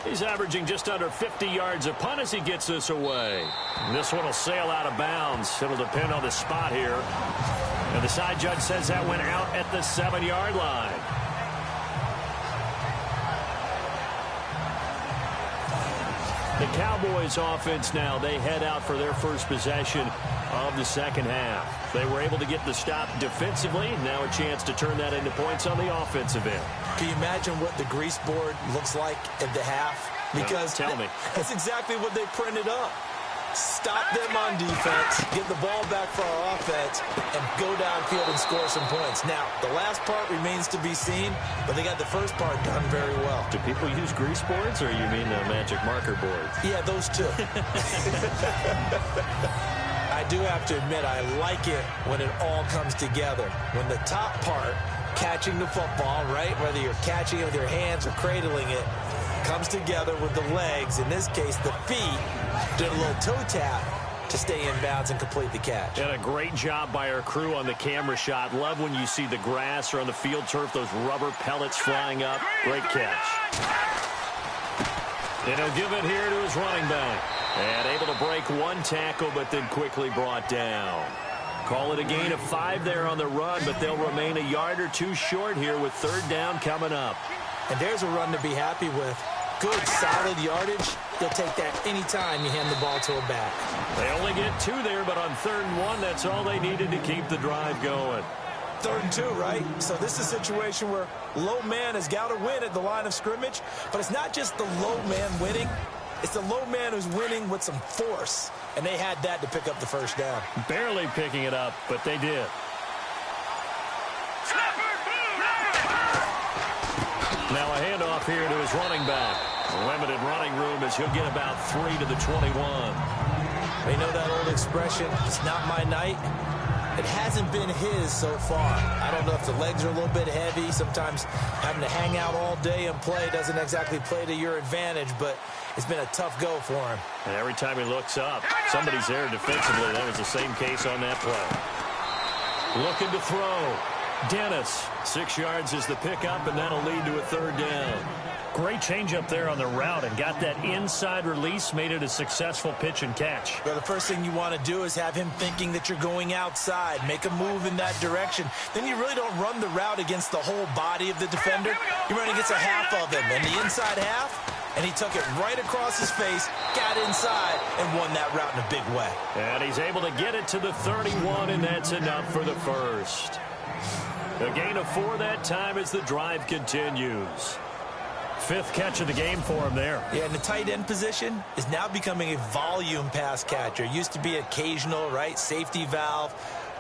He's averaging just under 50 yards a punt as he gets this away. And this one will sail out of bounds. It'll depend on the spot here. And the side judge says that went out at the 7-yard line. The Cowboys offense now, they head out for their first possession of the second half. They were able to get the stop defensively. Now a chance to turn that into points on the offensive end. Can you imagine what the grease board looks like at the half? Because tell me. That's exactly what they printed up. Stop them on defense, get the ball back for our offense, and go downfield and score some points. Now, the last part remains to be seen, but they got the first part done very well. Do people use grease boards, or you mean magic marker boards? Yeah, those two. I do have to admit, I like it when it all comes together. When the top part, catching the football, right, whether you're catching it with your hands or cradling it, comes together with the legs, in this case the feet, did a little toe tap to stay in bounds and complete the catch. And a great job by our crew on the camera shot. Love when you see the grass or on the field turf, those rubber pellets flying up. Great catch. And he'll give it here to his running back. And able to break one tackle, but then quickly brought down. Call it a gain of 5 there on the run, but they'll remain a yard or 2 short here with third down coming up. And there's a run to be happy with. Good, solid yardage. They'll take that anytime you hand the ball to a back. They only get 2 there, but on 3rd and 1, that's all they needed to keep the drive going. 3rd and 2, right? So this is a situation where low man has got to win at the line of scrimmage, but it's not just the low man winning. It's the low man who's winning with some force, and they had that to pick up the first down. Barely picking it up, but they did. Now a handoff here to his running back. Limited running room as he'll get about 3 to the 21. They know that old expression, it's not my night. It hasn't been his so far. I don't know if the legs are a little bit heavy. Sometimes having to hang out all day and play doesn't exactly play to your advantage, but it's been a tough go for him. And every time he looks up, somebody's there defensively. That was the same case on that play. Looking to throw. Dennis, 6 yards is the pickup, and that'll lead to a 3rd down. Great change up there on the route and got that inside release, made it a successful pitch and catch. Well, the first thing you want to do is have him thinking that you're going outside, make a move in that direction. Then you really don't run the route against the whole body of the defender. You run against a half of him, and the inside half, and he took it right across his face, got inside, and won that route in a big way. And he's able to get it to the 31, and that's enough for the first. A gain of 4 that time as the drive continues. 5th catch of the game for him there. Yeah, and the tight end position is now becoming a volume pass catcher. Used to be occasional, right? Safety valve.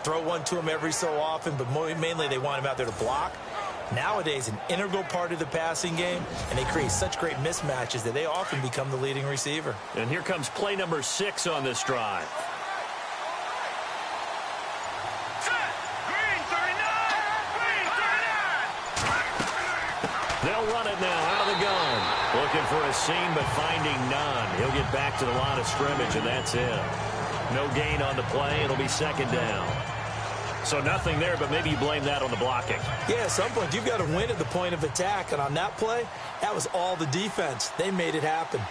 Throw one to him every so often, but mainly they want him out there to block. Nowadays, an integral part of the passing game, and they create such great mismatches that they often become the leading receiver. And here comes play number 6 on this drive. They'll run it now out of the gun. Looking for a seam, but finding none. He'll get back to the line of scrimmage, and that's it. No gain on the play. It'll be 2nd down. So nothing there, but maybe you blame that on the blocking. Yeah, at some point, you've got to win at the point of attack. And on that play, that was all the defense. They made it happen.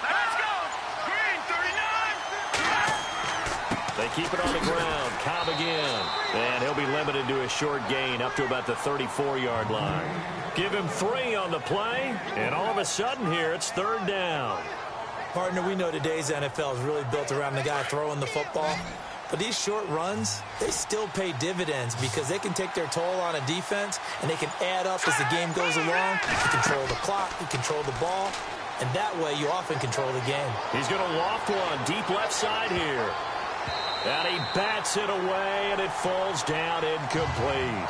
Let's go! Green 39! They keep it on the ground. Cobb again. And he'll be limited to a short gain up to about the 34-yard line. Give him 3 on the play, and all of a sudden here, it's 3rd down. Partner, we know today's NFL is really built around the guy throwing the football. But these short runs, they still pay dividends because they can take their toll on a defense, and they can add up as the game goes along. You control the clock, you control the ball, and that way you often control the game. He's going to loft one deep left side here. And he bats it away, and it falls down incomplete.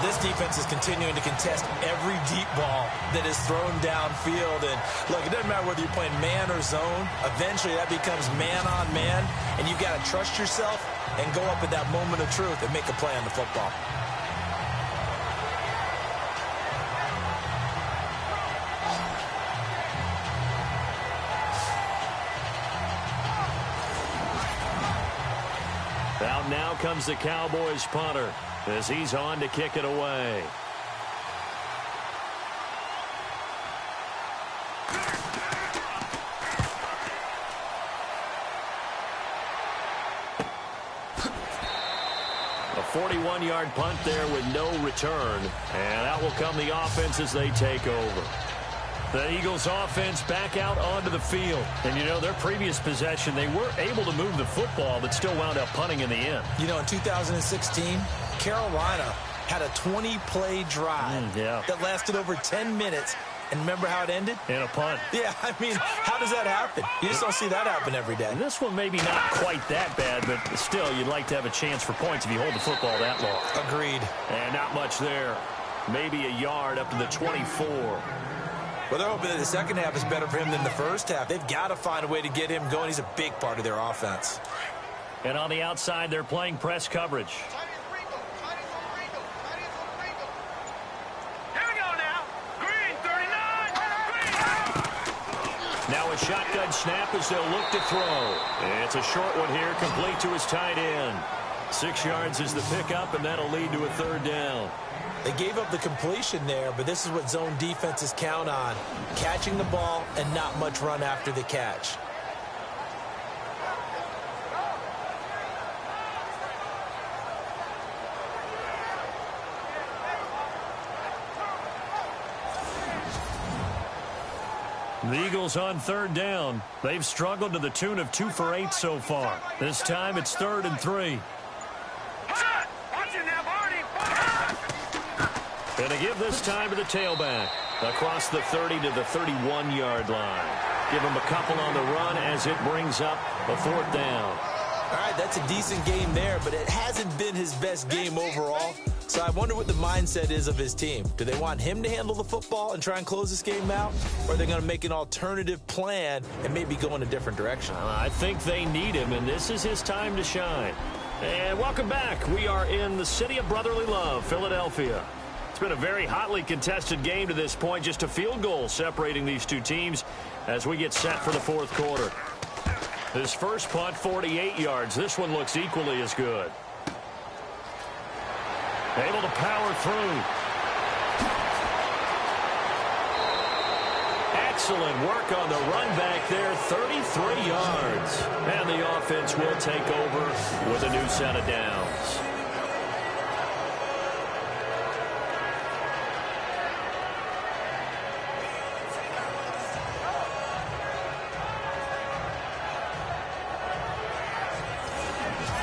This defense is continuing to contest every deep ball that is thrown downfield. And, look, it doesn't matter whether you're playing man or zone. Eventually, that becomes man on man, and you've got to trust yourself and go up at that moment of truth and make a play on the football. Out now comes the Cowboys punter as he's on to kick it away. A 41-yard punt there with no return, and out will come the offense as they take over. The Eagles offense back out onto the field. And, you know, their previous possession, they were able to move the football, but still wound up punting in the end. You know, in 2016, Carolina had a 20-play drive that lasted over 10 minutes. And remember how it ended? In a punt. Yeah, I mean, how does that happen? You just don't see that happen every day. And this one maybe not quite that bad, but still, you'd like to have a chance for points if you hold the football that long. Agreed. And not much there. Maybe a yard up to the 24. Well, they're hoping that the second half is better for him than the first half. They've got to find a way to get him going. He's a big part of their offense. And on the outside, they're playing press coverage. Here we go now. Green 39. Green. Now a shotgun snap as they'll look to throw. It's a short one here, complete to his tight end. 6 yards is the pickup, and that'll lead to a 3rd down. They gave up the completion there, but this is what zone defenses count on. Catching the ball and not much run after the catch. The Eagles on 3rd down. They've struggled to the tune of 2 for 8 so far. This time it's 3rd and 3. And they give this time to the tailback. Across the 30 to the 31-yard line. Give him a couple on the run as it brings up a 4th down. All right, that's a decent game there, but it hasn't been his best game overall. So I wonder what the mindset is of his team. Do they want him to handle the football and try and close this game out? Or are they going to make an alternative plan and maybe go in a different direction? I think they need him, and this is his time to shine. And welcome back. We are in the city of brotherly love, Philadelphia. It's been a very hotly contested game to this point. Just a field goal separating these two teams as we get set for the 4th quarter. This first punt, 48 yards. This one looks equally as good. Able to power through. Excellent work on the run back there, 33 yards. And the offense will take over with a new set of downs.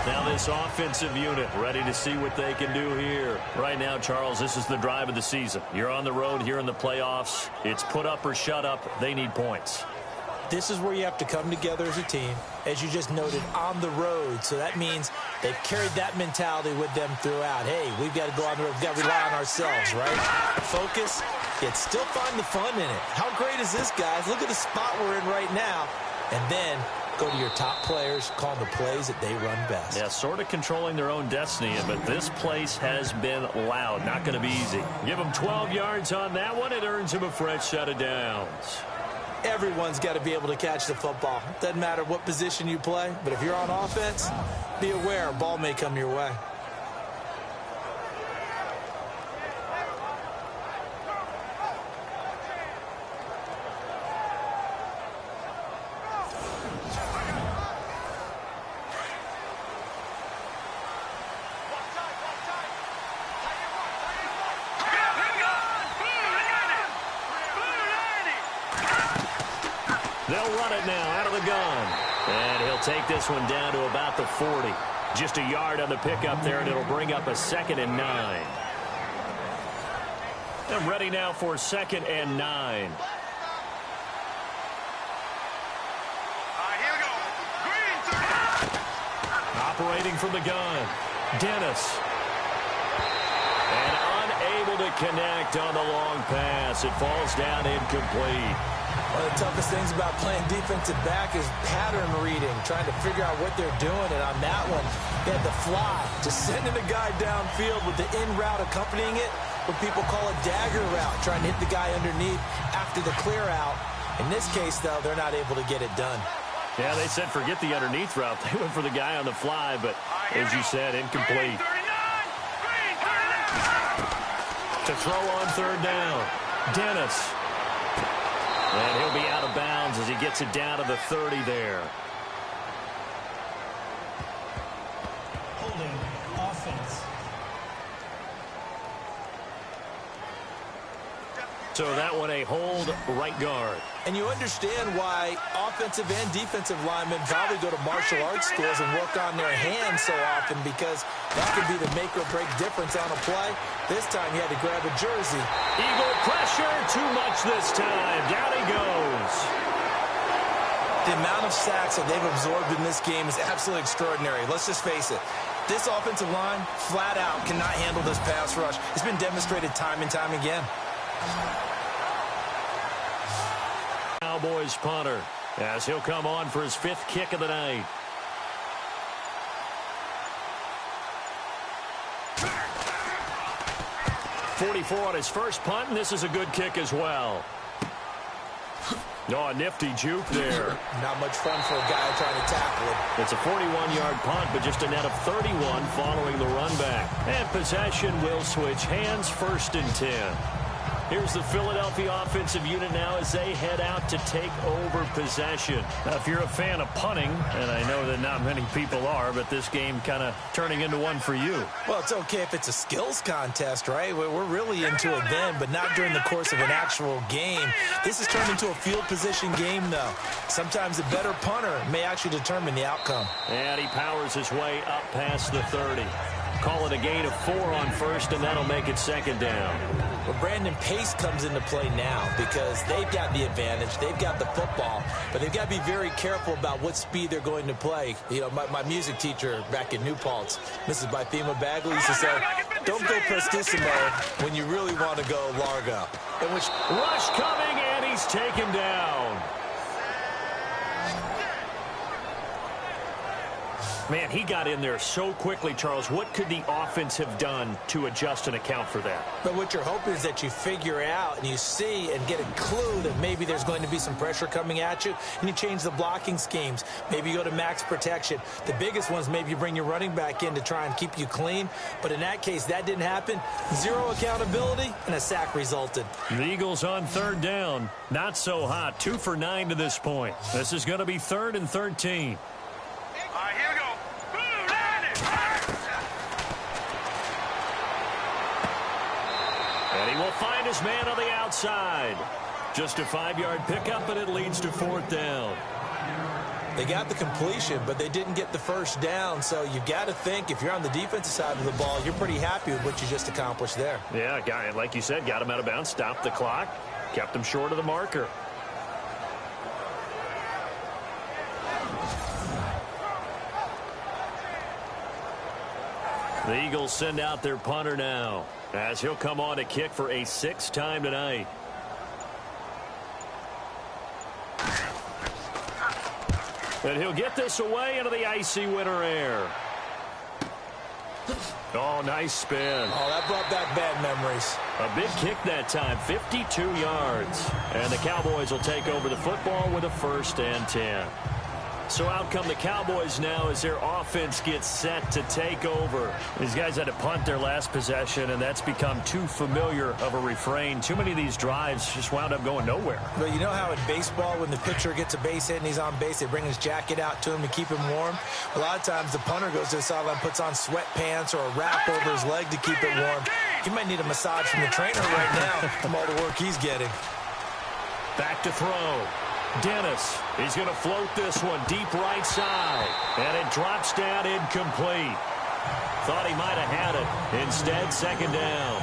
Now this offensive unit ready to see what they can do here. Right now, Charles, this is the drive of the season. You're on the road here in the playoffs. It's put up or shut up. They need points. This is where you have to come together as a team, as you just noted, on the road. So that means they've carried that mentality with them throughout. Hey, we've got to go on the road. We've got to rely on ourselves, right? Focus, yet still find the fun in it. How great is this, guys? Look at the spot we're in right now. And then go to your top players, call the plays that they run best. Yeah, sort of controlling their own destiny, but this place has been loud. Not going to be easy. Give them 12 yards on that one. It earns them a fresh set of downs. Everyone's got to be able to catch the football. Doesn't matter what position you play, but if you're on offense, be aware a ball may come your way. They'll run it now out of the gun. And he'll take this one down to about the 40. Just a yard on the pickup there, and it'll bring up a 2nd and 9. And ready now for 2nd and 9. Here we go. Green, Operating from the gun. Dennis. And unable to connect on the long pass. It falls down incomplete. One of the toughest things about playing defensive back is pattern reading, trying to figure out what they're doing. And on that one, they had the fly, just sending a guy downfield with the in route accompanying it, what people call a dagger route, trying to hit the guy underneath after the clear out. In this case, though, they're not able to get it done. Yeah, they said forget the underneath route. They went for the guy on the fly, but as you said, incomplete. To throw on 3rd down, Dennis. And he'll be out of bounds as he gets it down to the 30 there. Holding offense. So that one a hold right guard. And you understand why offensive and defensive linemen probably go to martial arts schools and work on their hands so often, because that could be the make or break difference on a play. This time he had to grab a jersey. Eagle pressure, too much this time. Down he goes. The amount of sacks that they've absorbed in this game is absolutely extraordinary. Let's just face it. This offensive line, flat out, cannot handle this pass rush. It's been demonstrated time and time again. Cowboys punter as he'll come on for his 5th kick of the night. .44 on his first punt, and this is a good kick as well. Oh, a nifty juke there. Not much fun for a guy trying to tackle it. It's a 41-yard punt, but just a net of 31 following the run back. And possession will switch hands, 1st and 10. Here's the Philadelphia offensive unit now as they head out to take over possession. Now, if you're a fan of punting, and I know that not many people are, but this game kind of turning into one for you. Well, it's okay if it's a skills contest, right? We're really into it then, but not during the course of an actual game. This has turned into a field position game, though. Sometimes a better punter may actually determine the outcome. And he powers his way up past the 30. Call it a gain of 4 on 1st, and that'll make it 2nd down. Well, Brandon, pace comes into play now because they've got the advantage. They've got the football, but they've got to be very careful about what speed they're going to play. You know, my music teacher back in New Paltz, Mrs. Bythema Bagley, used to say, don't go prestissimo when you really want to go largo. In which rush coming, and he's taken down. Man, he got in there so quickly, Charles. What could the offense have done to adjust and account for that? But what you're hoping is that you figure out and you see and get a clue that maybe there's going to be some pressure coming at you, and you change the blocking schemes. Maybe you go to max protection. The biggest ones, maybe you bring your running back in to try and keep you clean. But in that case, that didn't happen. Zero accountability, and a sack resulted. The Eagles on third down. Not so hot. 2 for 9 to this point. This is going to be 3rd and 13. All right, here we go. And he will find his man on the outside. Just a 5-yard pickup, and it leads to 4th down. They got the completion, but they didn't get the first down. So you've got to think, if you're on the defensive side of the ball, you're pretty happy with what you just accomplished there. Yeah, guy, like you said, got him out of bounds, stopped the clock, kept him short of the marker. The Eagles send out their punter now, as he'll come on to kick for a 6th time tonight. And he'll get this away into the icy winter air. Oh, nice spin. Oh, that brought back bad memories. A big kick that time, 52 yards. And the Cowboys will take over the football with a 1st and 10. So out come the Cowboys now as their offense gets set to take over. These guys had to punt their last possession, and that's become too familiar of a refrain. Too many of these drives just wound up going nowhere. But you know how in baseball, when the pitcher gets a base hit and he's on base, they bring his jacket out to him to keep him warm? A lot of times the punter goes to the sideline, puts on sweatpants or a wrap over his leg to keep it warm. He might need a massage from the trainer right now from all the work he's getting. Back to throw. Dennis, he's going to float this one deep right side. And it drops down incomplete. Thought he might have had it. Instead, 2nd down.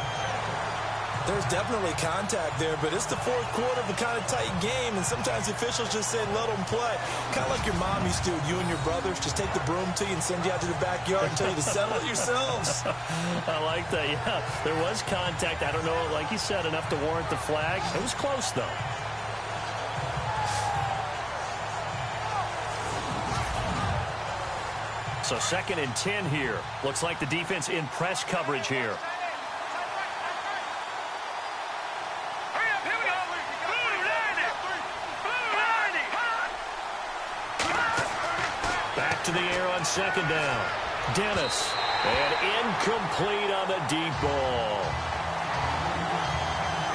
There's definitely contact there, but it's the 4th quarter of a kind of tight game, and sometimes the officials just say, let them play. Kind of like your mom used to, you and your brothers, just take the broom to you and send you out to the backyard and tell you to settle it yourselves. I like that, yeah. There was contact. I don't know, like you said, enough to warrant the flag. It was close, though. So 2nd and 10 here. Looks like the defense in press coverage here. Hurry up, here we go. Back to the air on 2nd down. Dennis. And incomplete on the deep ball.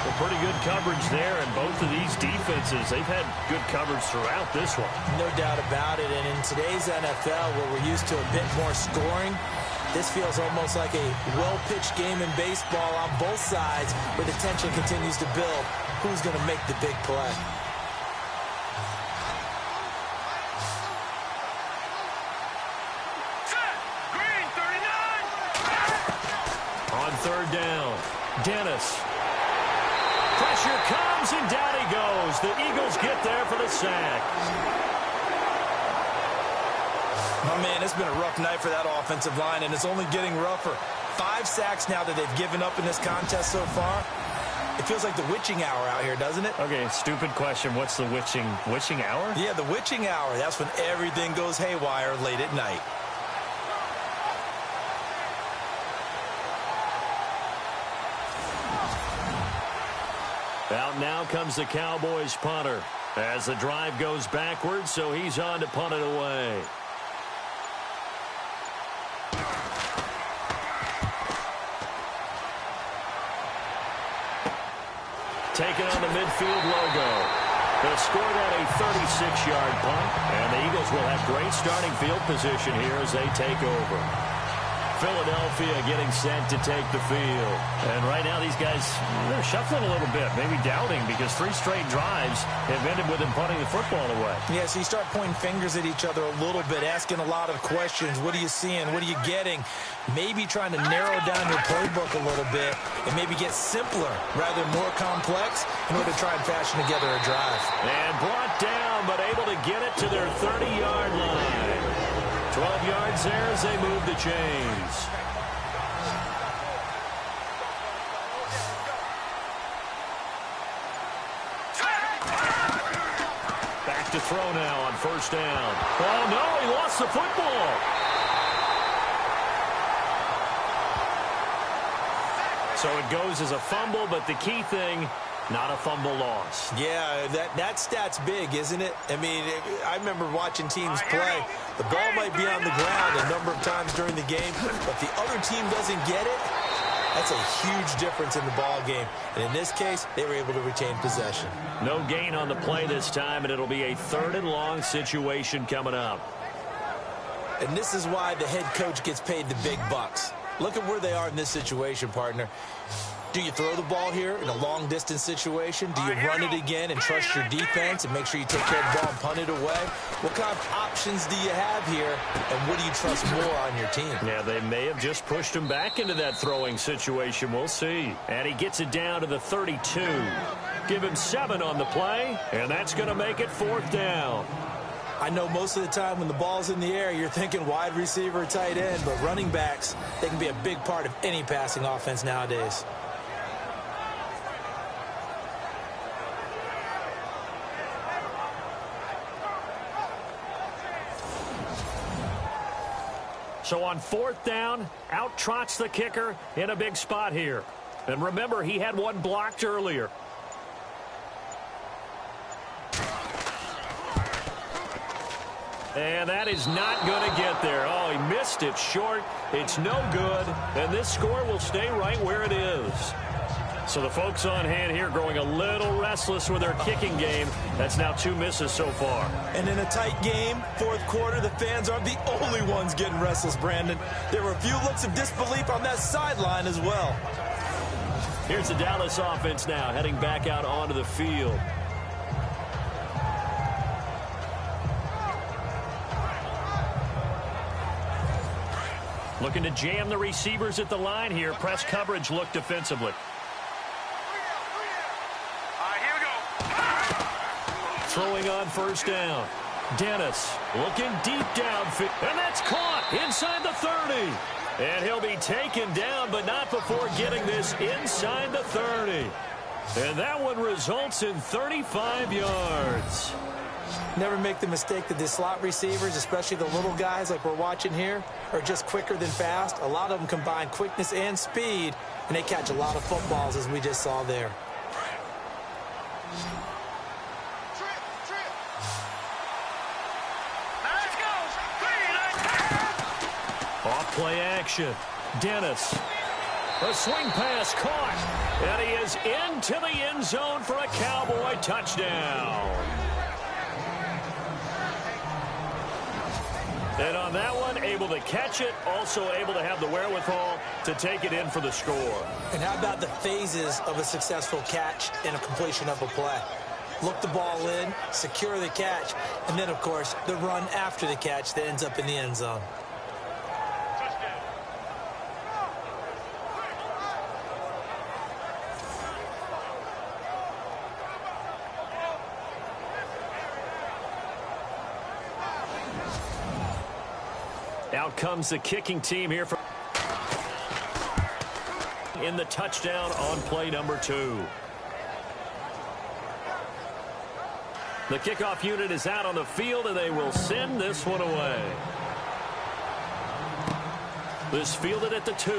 Well, pretty good coverage there, and both of these defenses, they've had good coverage throughout this one. No doubt about it, and in today's NFL, where we're used to a bit more scoring, this feels almost like a well-pitched game in baseball on both sides, where the tension continues to build. Who's going to make the big play? Set. Green, 39. On 3rd down, Dennis. Pressure comes, and down he goes. The Eagles get there for the sack. Oh, man, it's been a rough night for that offensive line, and it's only getting rougher. 5 sacks now that they've given up in this contest so far. It feels like the witching hour out here, doesn't it? Okay, stupid question. What's the witching hour? Yeah, the witching hour. That's when everything goes haywire late at night. Out now comes the Cowboys punter as the drive goes backwards, so he's on to punt it away. Taking on the midfield logo. They'll score that a 36-yard punt, and the Eagles will have great starting field position here as they take over. Philadelphia getting set to take the field. And right now these guys, they're shuffling a little bit, maybe doubting, because 3 straight drives have ended with them punting the football away. Yeah, so you start pointing fingers at each other a little bit, asking a lot of questions. What are you seeing? What are you getting? Maybe trying to narrow down your playbook a little bit and maybe get simpler rather than more complex in order to try and fashion together a drive. And brought down, but able to get it to their 30-yard line. 12 yards there as they move the chains. Back to throw now on 1st down. Oh, no, he lost the football. So it goes as a fumble, but the key thing, not a fumble loss. Yeah, that stat's big, isn't it? I mean, I remember watching teams play. The ball might be on the ground a number of times during the game, but the other team doesn't get it. That's a huge difference in the ball game. And in this case, they were able to retain possession. No gain on the play this time, and it'll be a 3rd and long situation coming up. And this is why the head coach gets paid the big bucks. Look at where they are in this situation, partner. Do you throw the ball here in a long-distance situation? Do you run it again and trust your defense and make sure you take care of the ball and punt it away? What kind of options do you have here, and what do you trust more on your team? Yeah, they may have just pushed him back into that throwing situation. We'll see. And he gets it down to the 32. Give him 7 on the play, and that's going to make it 4th down. I know most of the time when the ball's in the air, you're thinking wide receiver, tight end, but running backs, they can be a big part of any passing offense nowadays. So on 4th down, out trots the kicker in a big spot here. And remember, he had one blocked earlier. And that is not going to get there. Oh, he missed it short. It's no good. And this score will stay right where it is. So the folks on hand here growing a little restless with their kicking game. That's now 2 misses so far. And in a tight game, 4th quarter, the fans aren't the only ones getting restless, Brandon. There were a few looks of disbelief on that sideline as well. Here's the Dallas offense now heading back out onto the field. Looking to jam the receivers at the line here. Press coverage look defensively. Here we go. Throwing on 1st down. Dennis looking deep downfield. And that's caught inside the 30. And he'll be taken down, but not before getting this inside the 30. And that one results in 35 yards. Never make the mistake that the slot receivers, especially the little guys like we're watching here, are just quicker than fast. A lot of them combine quickness and speed, and they catch a lot of footballs, as we just saw there. Let's go. Off play action. Dennis. A swing pass caught. And he is into the end zone for a Cowboy touchdown. And on that one, able to catch it, also able to have the wherewithal to take it in for the score. And how about the phases of a successful catch and a completion of a play? Look the ball in, secure the catch, and then, of course, the run after the catch that ends up in the end zone. Out comes the kicking team here for in the touchdown on play number 2. The kickoff unit is out on the field, and they will send this one away. This fielded at the 2.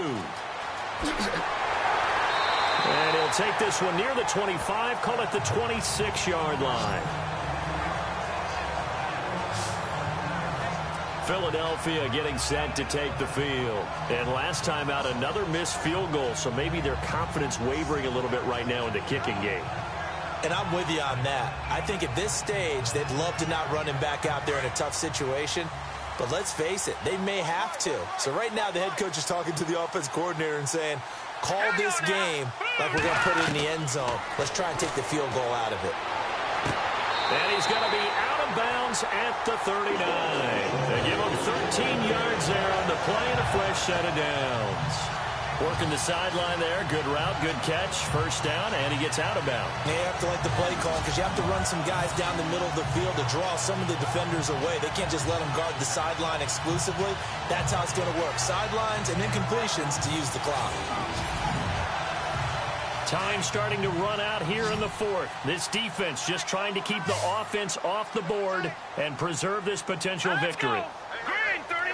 And he'll take this one near the 25, call it the 26-yard line. Philadelphia getting set to take the field. And last time out, another missed field goal, so maybe their confidence wavering a little bit right now in the kicking game. And I'm with you on that. I think at this stage, they'd love to not run him back out there in a tough situation. But let's face it, they may have to. So right now, the head coach is talking to the offense coordinator and saying, call this game like we're going to put it in the end zone. Let's try and take the field goal out of it. And he's going to be out of bounds at the 39. They give him 13 yards there on the play and a fresh set of downs. Working the sideline there. Good route, good catch. First down, and he gets out of bounds. Yeah, you have to like the play call because you have to run some guys down the middle of the field to draw some of the defenders away. They can't just let them guard the sideline exclusively. That's how it's going to work. Sidelines and then completions to use the clock. Time starting to run out here in the 4th. This defense just trying to keep the offense off the board and preserve this potential victory. Green 39.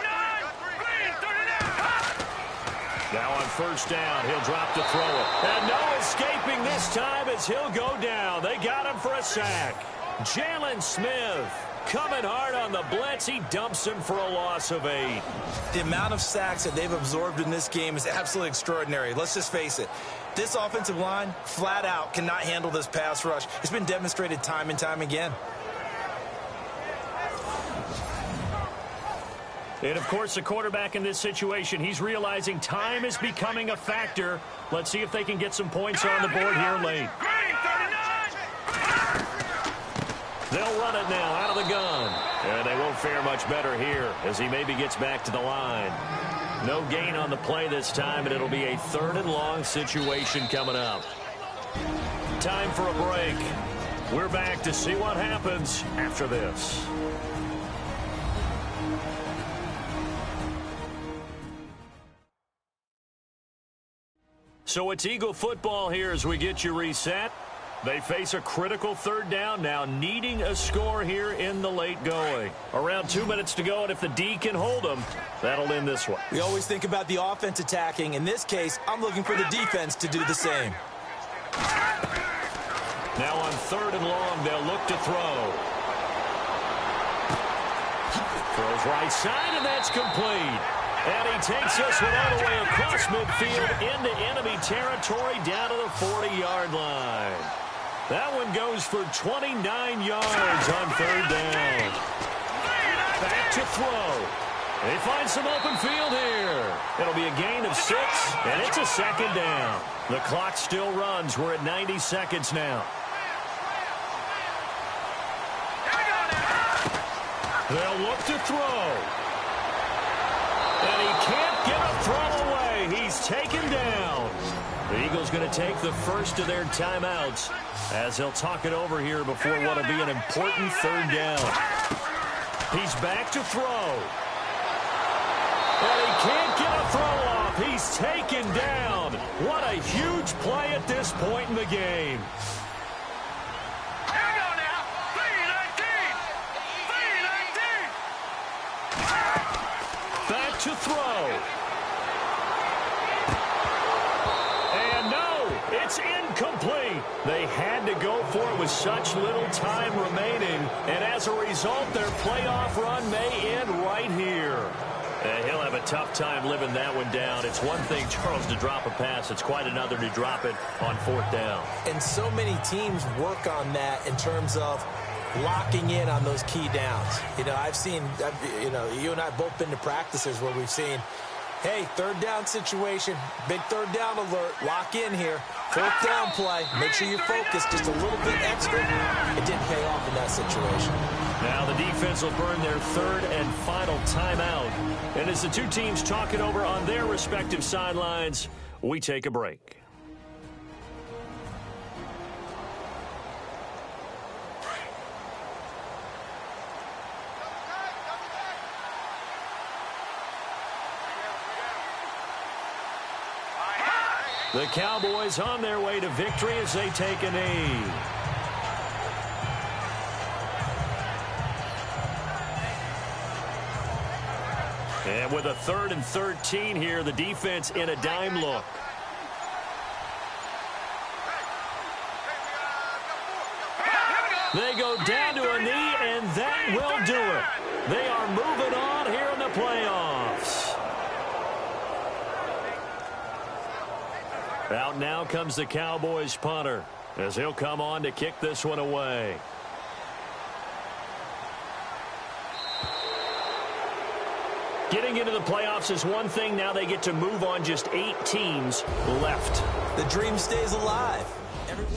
Green 39. Now on first down, he'll drop to throw it. And no escaping this time as he'll go down. They got him for a sack. Jalen Smith coming hard on the blitz. He dumps him for a loss of 8. The amount of sacks that they've absorbed in this game is absolutely extraordinary. Let's just face it. This offensive line, flat out, cannot handle this pass rush. It's been demonstrated time and time again. And, of course, the quarterback in this situation, he's realizing time is becoming a factor. Let's see if they can get some points on the board here late. They'll run it now out of the gun. And they won't fare much better here as he maybe gets back to the line. No gain on the play this time, and it'll be a 3rd and long situation coming up. Time for a break. We're back to see what happens after this. So it's Eagle football here as we get you reset. They face a critical 3rd down now, needing a score here in the late going. Around 2 minutes to go, and if the D can hold them, that'll end this one. We always think about the offense attacking. In this case, I'm looking for the defense to do the same. Now on 3rd and long, they'll look to throw. Throws right side, and that's complete. And he takes this one all the way across midfield into enemy territory down to the 40-yard line. That one goes for 29 yards on 3rd down. Back to throw. They find some open field here. It'll be a gain of 6, and it's a 2nd down. The clock still runs. We're at 90 seconds now. They'll look to throw. And he can't get a throw away. He's taken down. The Eagles going to take the first of their timeouts as he'll talk it over here before what will be an important 3rd down. He's back to throw. And he can't get a throw off. He's taken down. What a huge play at this point in the game. Back to throw. And no, it's incomplete. They had to go for it with such little time remaining. And as a result, their playoff run may end right here. He'll have a tough time living that one down. It's one thing, Charles, to drop a pass. It's quite another to drop it on 4th down. And so many teams work on that in terms of locking in on those key downs. You know, I've seen, you and I both been to practices where we've seen, hey, 3rd down situation, big 3rd down alert, lock in here. 4th down play, make sure you focus just a little bit extra. It didn't pay off in that situation. Now the defense will burn their 3rd and final timeout. And as the two teams talk it over on their respective sidelines, we take a break. The Cowboys on their way to victory as they take a knee. And with a 3rd and 13 here, the defense in a dime look. They go down to a knee, and that will do it. They are moving on here in the playoffs. Out now comes the Cowboys punter as he'll come on to kick this one away. Getting into the playoffs is one thing. Now they get to move on. Just 8 teams left. The dream stays alive. Everyone